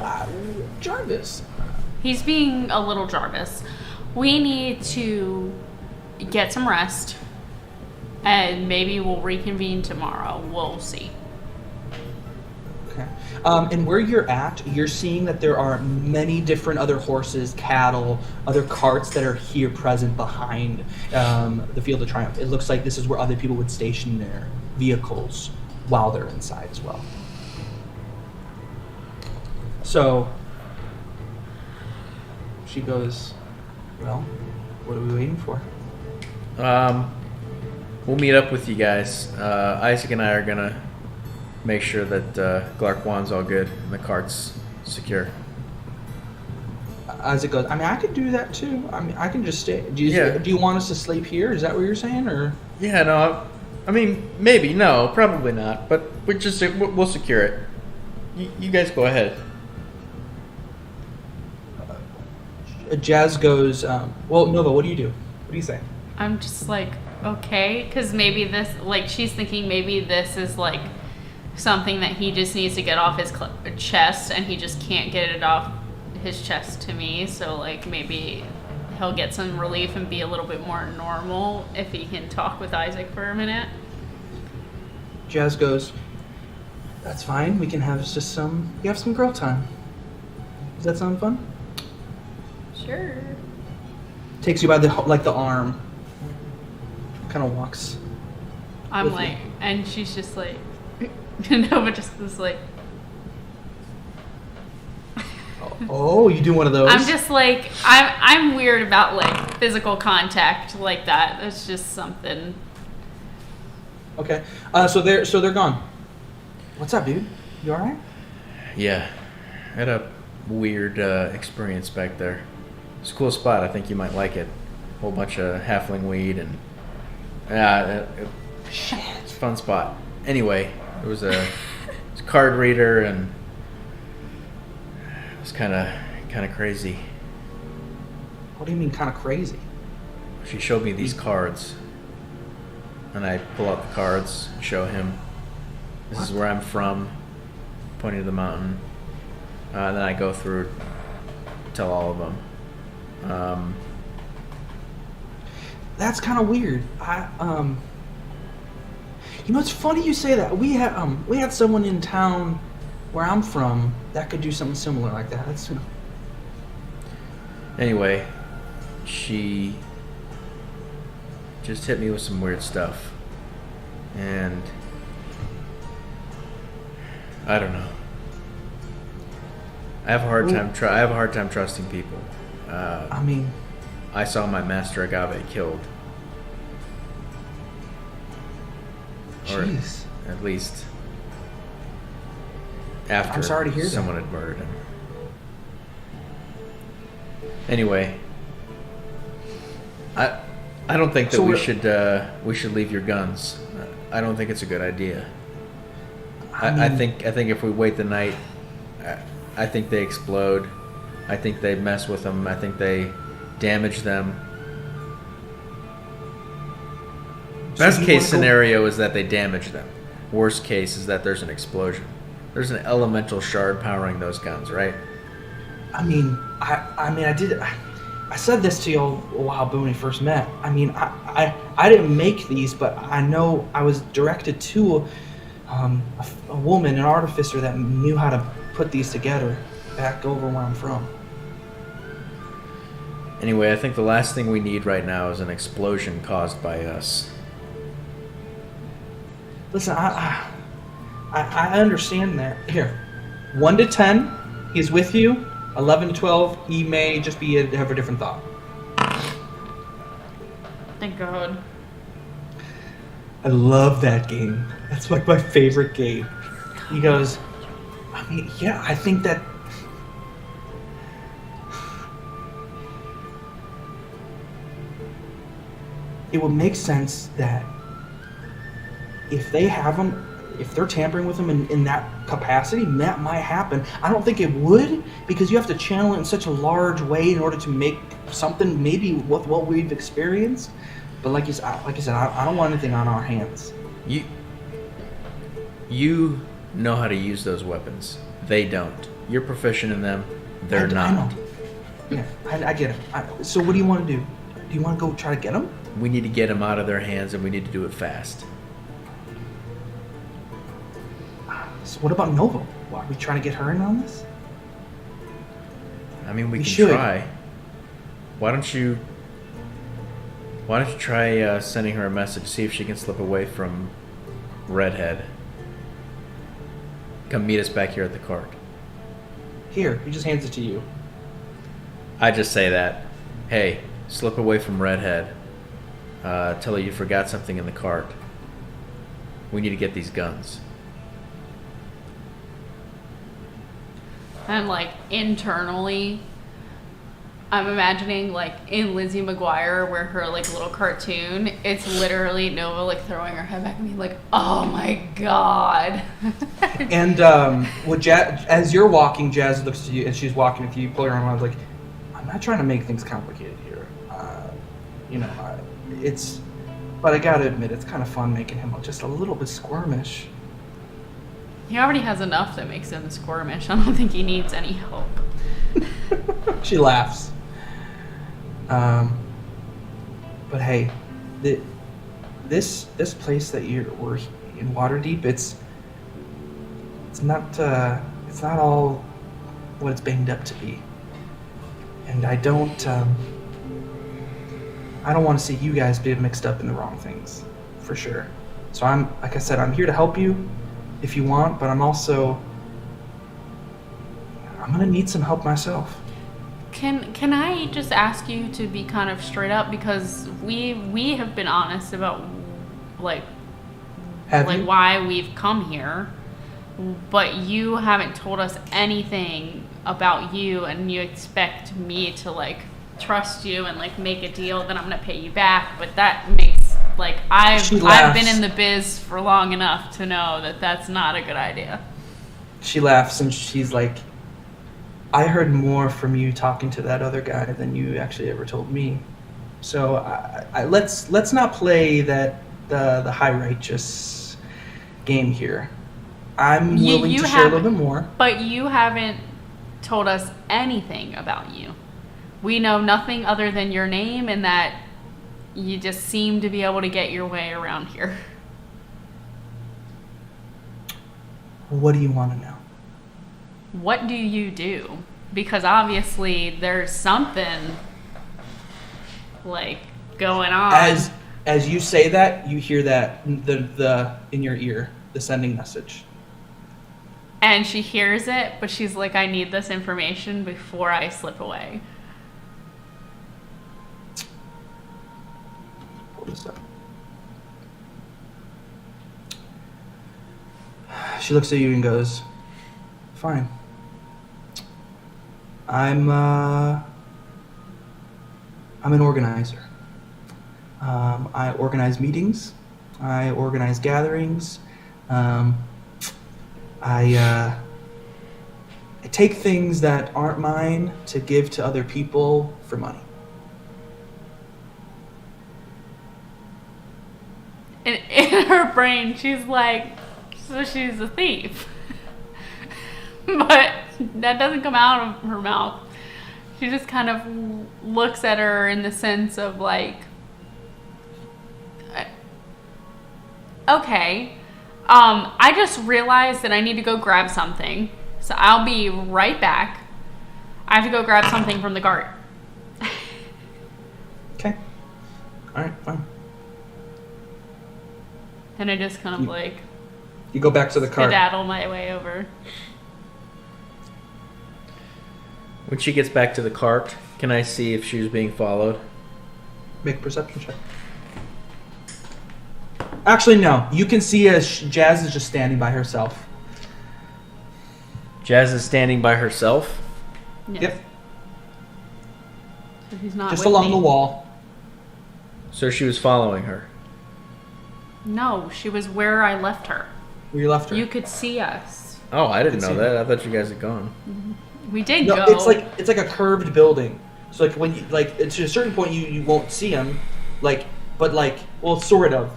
Jarvis. He's being a little Jarvis. We need to get some rest, and maybe we'll reconvene tomorrow. We'll see. Okay. And where you're at, you're seeing that there are many different other horses, cattle, other carts that are here present behind the Field of Triumph. It looks like this is where other people would station their vehicles while they're inside as well. So she goes, well, what are we waiting for? We'll meet up with you guys. Isaac and I are going to make sure that Glarquan's all good and the cart's secure. Isaac goes, I mean, I could do that too. I mean, I can just stay. Do Yeah. you want us to sleep here? Is that what you're saying? Or Yeah, no, I mean, maybe, no, probably not, but we'll secure it. You guys go ahead. Jazz goes, well, Nova, what do you do? What do you say? I'm just like, okay, because maybe this, like, she's thinking maybe this is like something that he just needs to get off his chest, and he just can't get it off his chest to me. So, like, maybe he'll get some relief and be a little bit more normal if he can talk with Isaac for a minute. Jazz goes, that's fine. We can have just some girl time. Does that sound fun? Sure. Takes you by the arm. Kind of walks. I'm with like, you. and she's just like, no, but just this like, Oh, you do one of those? I'm just like, I'm weird about like physical contact like that. That's just something. Okay. So they're gone. What's up, dude? You all right? Yeah, I had a weird experience back there. It's a cool spot. I think you might like it. Whole bunch of halfling weed and it's a fun spot. Anyway, it was a card reader and it was kind of crazy. What do you mean, kind of crazy? She showed me these cards, and I pull out the cards and show him. This is where I'm from, pointing to the mountain. And then I go through, tell all of them. That's kind of weird. You know, it's funny you say that. We had someone in town where I'm from that could do something similar like that. That's Anyway, she just hit me with some weird stuff. And I don't know. I have a hard time trusting people. I mean, I saw my master agave killed. Or jeez. at least after I'm sorry to hear that. someone had murdered him. Anyway, I don't think that we should leave your guns. I don't think it's a good idea. I think if we wait the night, I think they explode. I think they mess with them. I think they damage them. Best case scenario is that they damage them. Worst case is that there's an explosion. There's an elemental shard powering those guns, right? I mean, I said this to you a while back when we first met. I mean, I didn't make these, but I know I was directed to a woman, an artificer that knew how to put these together back over where I'm from. Anyway, I think the last thing we need right now is an explosion caused by us. Listen, I understand that. Here, 1 to 10, he's with you. 11 to 12, he may just have a different thought. Thank God. I love that game. That's like my favorite game. He goes, I mean, yeah, I think that. It would make sense that if they have them, if they're tampering with them in that capacity, that might happen. I don't think it would, because you have to channel it in such a large way in order to make something maybe with what we've experienced. But like I said, I don't want anything on our hands. You know how to use those weapons. They don't. You're proficient in them. They're not. I know. Yeah, I get it. So what do you want to do? Do you want to go try to get them? We need to get them out of their hands, and we need to do it fast. So what about Nova? Are we trying to get her in on this? I mean, we can should. try. Why don't you try sending her a message, see if she can slip away from Redhead. Come meet us back here at the cart. Here, he just hands it to you. I just say that. Hey, slip away from Redhead. Tell her you forgot something in the cart. We need to get these guns. And like internally, I'm imagining like in Lizzie McGuire where her like little cartoon, it's literally Nova like throwing her head back at me like, oh my God. And as you're walking, Jazz looks to you and she's walking with you. You pull her arm. I was like, I'm not trying to make things complicated here. But I gotta admit, it's kind of fun making him just a little bit squirmish. He already has enough that makes him squirmish. I don't think he needs any help. She laughs. But hey, this place that we're in Waterdeep, it's not all what it's banged up to be. And I don't want to see you guys be mixed up in the wrong things, for sure. So like I said, I'm here to help you if you want, but I'm gonna need some help myself. Can I just ask you to be kind of straight up, because we have been honest about like why we've come here, but you haven't told us anything about you, and you expect me to like trust you and like make a deal that I'm gonna pay you back, but that makes like I've been in the biz for long enough to know that that's not a good idea. She laughs and she's like, I heard more from you talking to that other guy than you actually ever told me. So let's not play the high righteous game here. I'm willing to share a little bit more. But you haven't told us anything about you. We know nothing other than your name and that you just seem to be able to get your way around here. What do you want to know? What do you do? Because obviously there's something like going on. As you say that, you hear that the in your ear, the sending message. And she hears it, but she's like, I need this information before I slip away. Pull this up. She looks at you and goes, "Fine. I'm an organizer. I organize meetings. I organize gatherings. I take things that aren't mine to give to other people for money." In her brain, she's like, so she's a thief. But that doesn't come out of her mouth. She just kind of looks at her in the sense of like, okay, I just realized that I need to go grab something. So I'll be right back. I have to go grab something from the cart. Okay. All right, fine. And I just kind of like You go back to the cart. skedaddle my way over. When she gets back to the cart, can I see if she was being followed? Make a perception check. Actually, no. You can see as Jazz is just standing by herself. Jazz is standing by herself. Yes. Yep. So he's not Just with along me. the wall. So she was following her. No, she was where I left her. Where you left her. You could see us. Oh, I didn't Could know see that. I thought you guys had gone. We did No, go. it's like a curved building. So like when you like to a certain point you won't see him, but well sort of.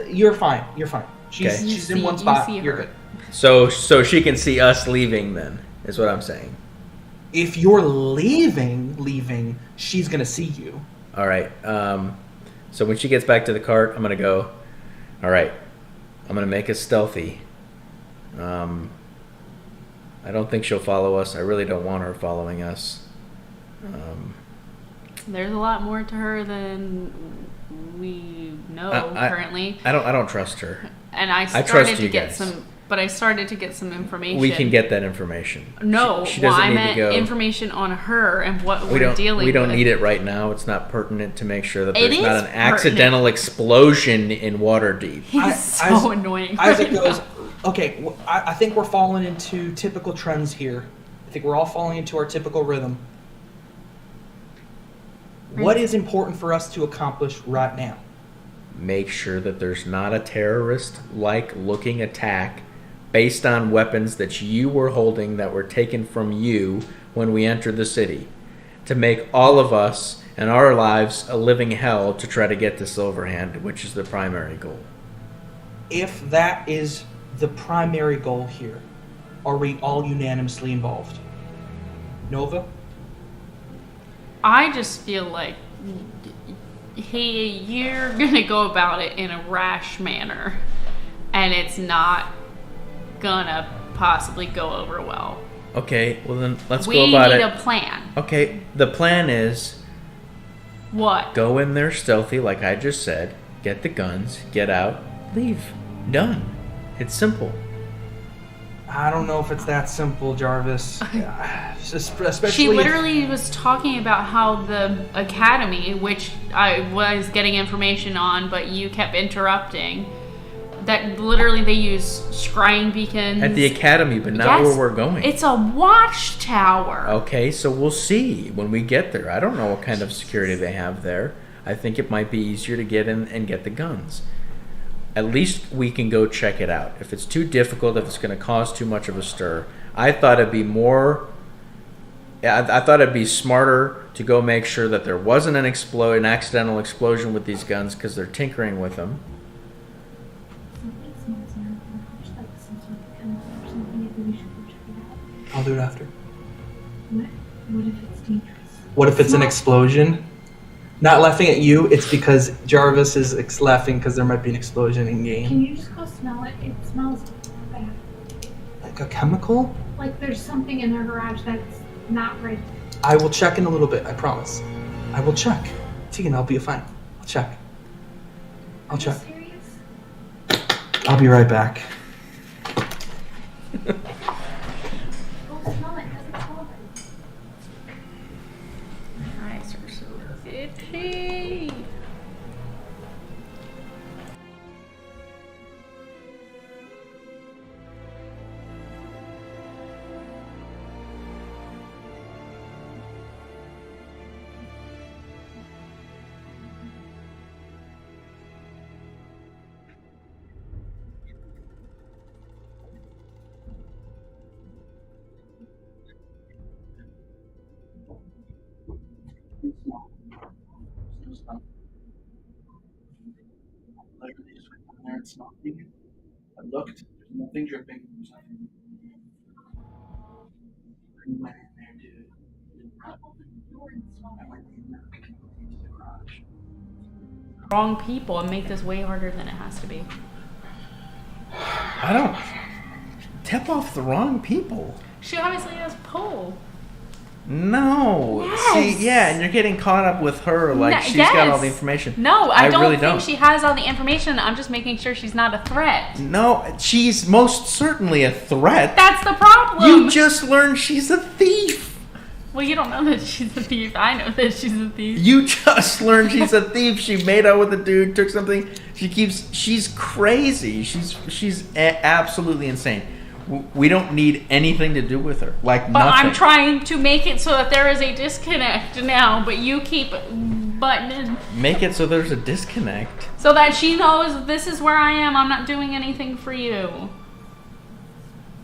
You're fine. You're fine. She's Okay. she's You in one see- spot. you see You're her. good. So she can see us leaving then, is what I'm saying. If you're leaving, she's gonna see you. All right. So when she gets back to the cart, I'm going to go, all right, I'm going to make us stealthy. I don't think she'll follow us. I really don't want her following us. There's a lot more to her than we know currently. I don't trust her. And I trust started to you get guys. I started to get some information. We can get that information. No, she well, doesn't I need meant to go. information on her and what We we're dealing with. We don't need it right now. It's not pertinent to make sure that It there's not is an accidental explosion in Waterdeep. He's so annoying. Isaac right goes, now. okay, I think we're falling into typical trends here. I think we're all falling into our typical rhythm. What is important for us to accomplish right now? Make sure that there's not a terrorist-like looking attack based on weapons that you were holding that were taken from you when we entered the city, to make all of us and our lives a living hell to try to get to Silverhand, which is the primary goal. If that is the primary goal here, are we all unanimously involved? Nova? I just feel like you're gonna go about it in a rash manner, and it's not gonna possibly go over well. Okay, well then let's We go about need it. a plan. Okay, the plan is What? go in there stealthy, like I just said, get the guns, get out, leave. Done. It's simple. I don't know if it's that simple, Jarvis. Especially She if- literally was talking about how the academy, which I was getting information on, but you kept interrupting, that literally they use scrying beacons. At the academy, but not Yes, where we're going. It's a watchtower. Okay, so we'll see when we get there. I don't know what kind of security they have there. I think it might be easier to get in and get the guns. At least we can go check it out. If it's too difficult, if it's going to cause too much of a stir, I thought it'd be I thought it'd be smarter to go make sure that there wasn't an accidental explosion with these guns because they're tinkering with them. I'll do it after. What if it's dangerous? What if it's an explosion? Not laughing at you, it's because Jarvis is laughing because there might be an explosion in game. Can you just go smell it? It smells bad. Like a chemical? Like there's something in her garage that's not right. I will check in a little bit, I promise. I will check. Tegan, I'll be fine. I'll check. I'll check. Are you serious? I'll be right back. Go smell it. Doesn't smell it. Eyes are so itchy. I looked. There's nothing dripping. There's nothing. I went in there, dude. I went in there into the garage. Wrong people and make this way harder than it has to be. I don't tip off the wrong people. She obviously has pull. No. Yes. See, yeah, and you're getting caught up with her like she's got all the information. No, I don't really think don't. she has all the information. I'm just making sure she's not a threat. No, she's most certainly a threat. That's the problem. You just learned she's a thief. Well, you don't know that she's a thief. I know that she's a thief. You just learned she's a thief. She made out with a dude, took something. She's crazy. She's absolutely insane. We don't need anything to do with her. Like But nothing. I'm trying to make it so that there is a disconnect now, but you keep buttoning Make it so there's a disconnect. so that she knows this is where I am. I'm not doing anything for you.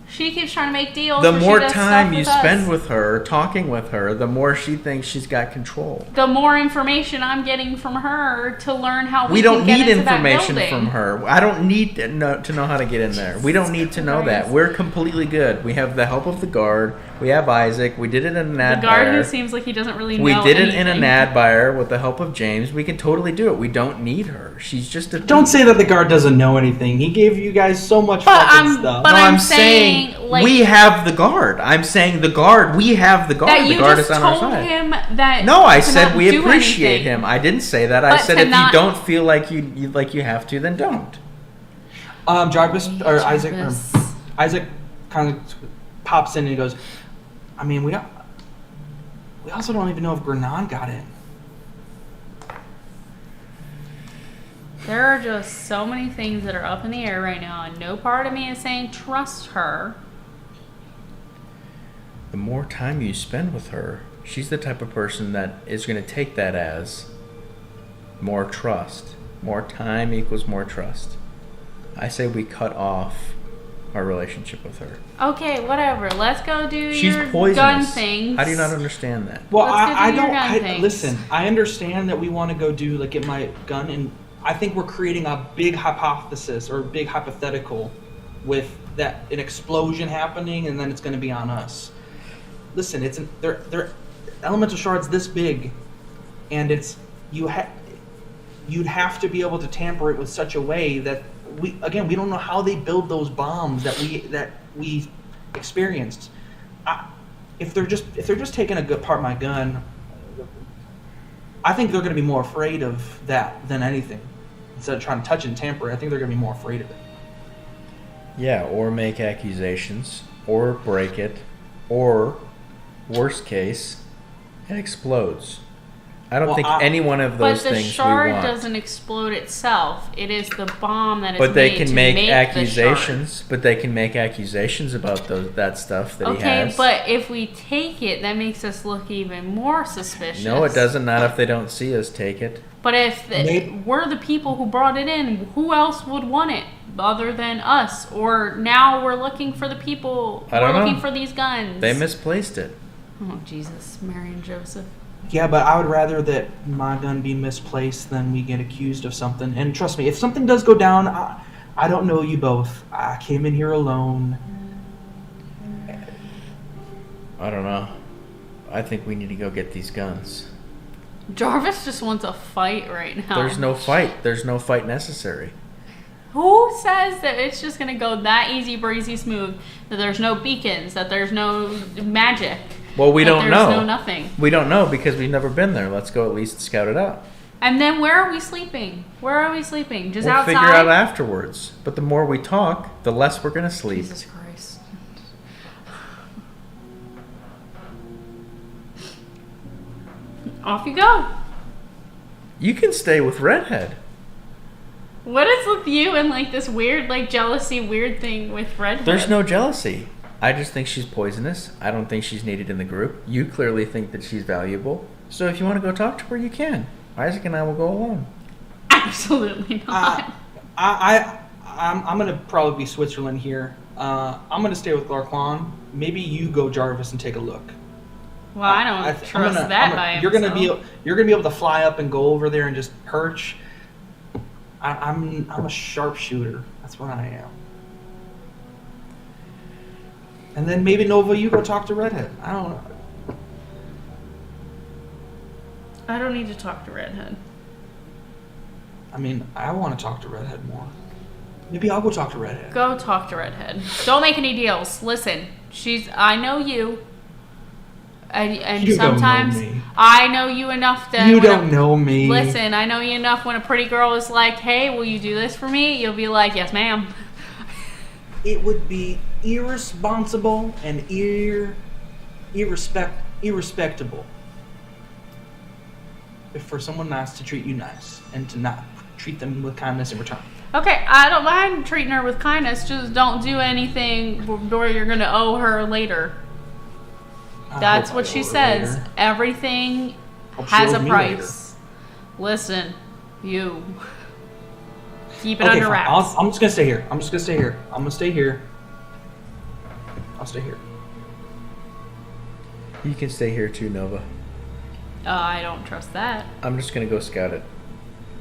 She keeps trying to make deals. The where she more does time stuff you with spend us. with her, talking with her, the more she thinks she's got control. The more information I'm getting from her to learn how we don't can get need into that information building. from her. I don't need to know how to get in there. We don't need to know that. Christ. We're completely good. We have the help of the guard. We have Isaac. We did it in an The ad guard who buyer. seems like he doesn't really know We did it in anything. an ad buyer with the help of James. We can totally do it. We don't need her. She's just a. Don't say that the guard doesn't know anything. He gave you guys so much But fucking I'm- stuff. but No, I'm I'm saying, saying like- we have the guard. I'm saying the guard. We have the guard. That The you guard just is on our told side. him that. No, I to said not we do appreciate anything. him. I didn't say that. I But said to if not- you don't feel like you have to, then don't. Jarvis or Isaac Jarvis. Isaac kind of pops in and he goes, I mean, we also don't even know if Granon got in. There are just so many things that are up in the air right now, and no part of me is saying trust her. The more time you spend with her, she's the type of person that is going to take that as more trust. More time equals more trust. I say we cut off our relationship with her. Okay, whatever. Let's go do She's your poisonous. gun things. How do you not understand that? Well, Let's go I do your don't. gun I, things. listen, I understand that we want to go do like get my gun, and I think we're creating a big hypothesis or a big hypothetical with that an explosion happening, and then it's going to be on us. Listen, they're elemental shards this big, and you'd have to be able to tamper it with such a way that we don't know how they build those bombs that we experienced. If they're just taking a good part of my gun, I think they're going to be more afraid of that than anything. Instead of trying to touch and tamper it, I think they're going to be more afraid of it. Yeah, or make accusations, or break it, or worst case, it explodes. I don't Well, think any one of those But the things we shard want. doesn't explode itself. It is the bomb that is But they made can to make the shard. accusations. But they can make accusations about that stuff that he Okay, has. but if we take it, that makes us look even more suspicious. No, it doesn't. Not if they don't see us take it. But if Maybe- we're the people who brought it in, who else would want it other than us? Or now we're looking for the people. I don't we're know. looking for these guns. They misplaced it. Oh Jesus, Mary and Joseph. Yeah, but I would rather that my gun be misplaced than we get accused of something. And trust me, if something does go down, I don't know you both. I came in here alone. I don't know. I think we need to go get these guns. Jarvis just wants a fight right now. There's no fight. There's no fight necessary. Who says that it's just gonna go that easy breezy smooth? That there's no beacons, that there's no magic. Well, we don't know. There's no nothing. We don't know because we've never been there. Let's go at least scout it out. And then where are we sleeping? Where are we sleeping? Just We'll outside? figure out afterwards. But the more we talk, the less we're gonna sleep. Jesus Christ. Off you go. You can stay with Redhead. What is with you and like this weird, like jealousy, weird thing with Redhead? There's no jealousy. I just think she's poisonous. I don't think she's needed in the group. You clearly think that she's valuable. So if you want to go talk to her, you can. Isaac and I will go alone. Absolutely not. I'm gonna probably be Switzerland here. I'm gonna stay with Glarquan. Maybe you go, Jarvis, and take a look. Well, I don't trust that by himself. You're gonna be able to fly up and go over there and just perch. I'm a sharpshooter. That's what I am. And then maybe Nova, you go talk to Redhead. I don't know. I don't need to talk to Redhead. I mean, I want to talk to Redhead more. Maybe I'll go talk to Redhead. Go talk to Redhead. Don't make any deals. Listen, I know you. And You don't know sometimes me. I know you enough that You don't know me. Listen, I know you enough when a pretty girl is like, "Hey, will you do this for me?" You'll be like, "Yes, ma'am." It would be irresponsible and irrespectable if for someone nice to treat you nice and to not treat them with kindness in return. Okay, I don't mind treating her with kindness. Just don't do anything where you're gonna owe her later. That's what she says. Later. Everything Hope she has owes a me price. Listen, you keep it Okay, under fine. wraps. I'm just gonna stay here. I'm gonna stay here. I'll stay here. You can stay here too, Nova. I don't trust that. I'm just gonna go scout it.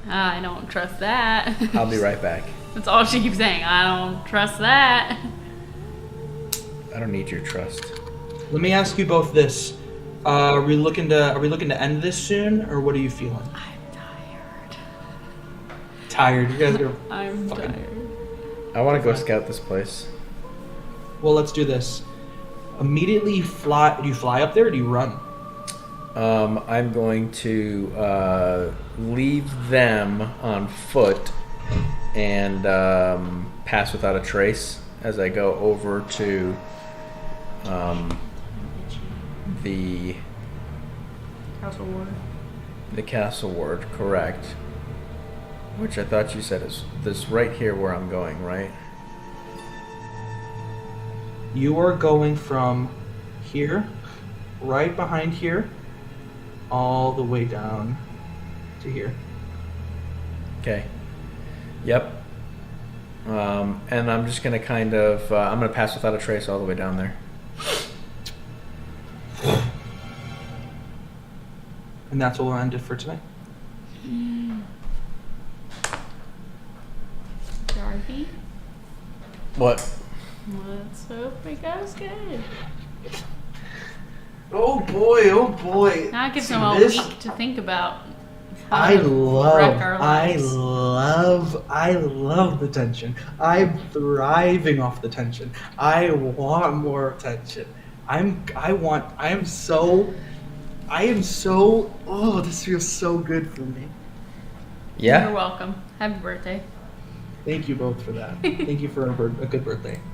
I don't trust that. I'll be right back. That's all she keeps saying. I don't trust that. I don't need your trust. Let me ask you both this: Are we looking to end this soon, or what are you feeling? I'm tired. Tired? You guys are. I'm fucking- tired. I want to go scout this place. Well, let's do this. Immediately fly. Do you fly up there, or do you run? I'm going to leave them on foot and pass without a trace as I go over to the Castle Ward. the castle ward, correct? Which I thought you said is this right here where I'm going, right? You are going from here, right behind here, all the way down to here. Okay. Yep. And I'm just gonna kind of I'm gonna pass without a trace all the way down there. And that's what we'll end it for tonight. Darby, What? let's hope it goes good. Oh boy. Now it gives See, them a this- week to think about. how I to love wreck our lives. the tension. I'm thriving off the tension. I want more tension. I am so, oh, this feels so good for me. You're Yeah. welcome. Happy birthday. Thank you both for that. Thank you for a good birthday.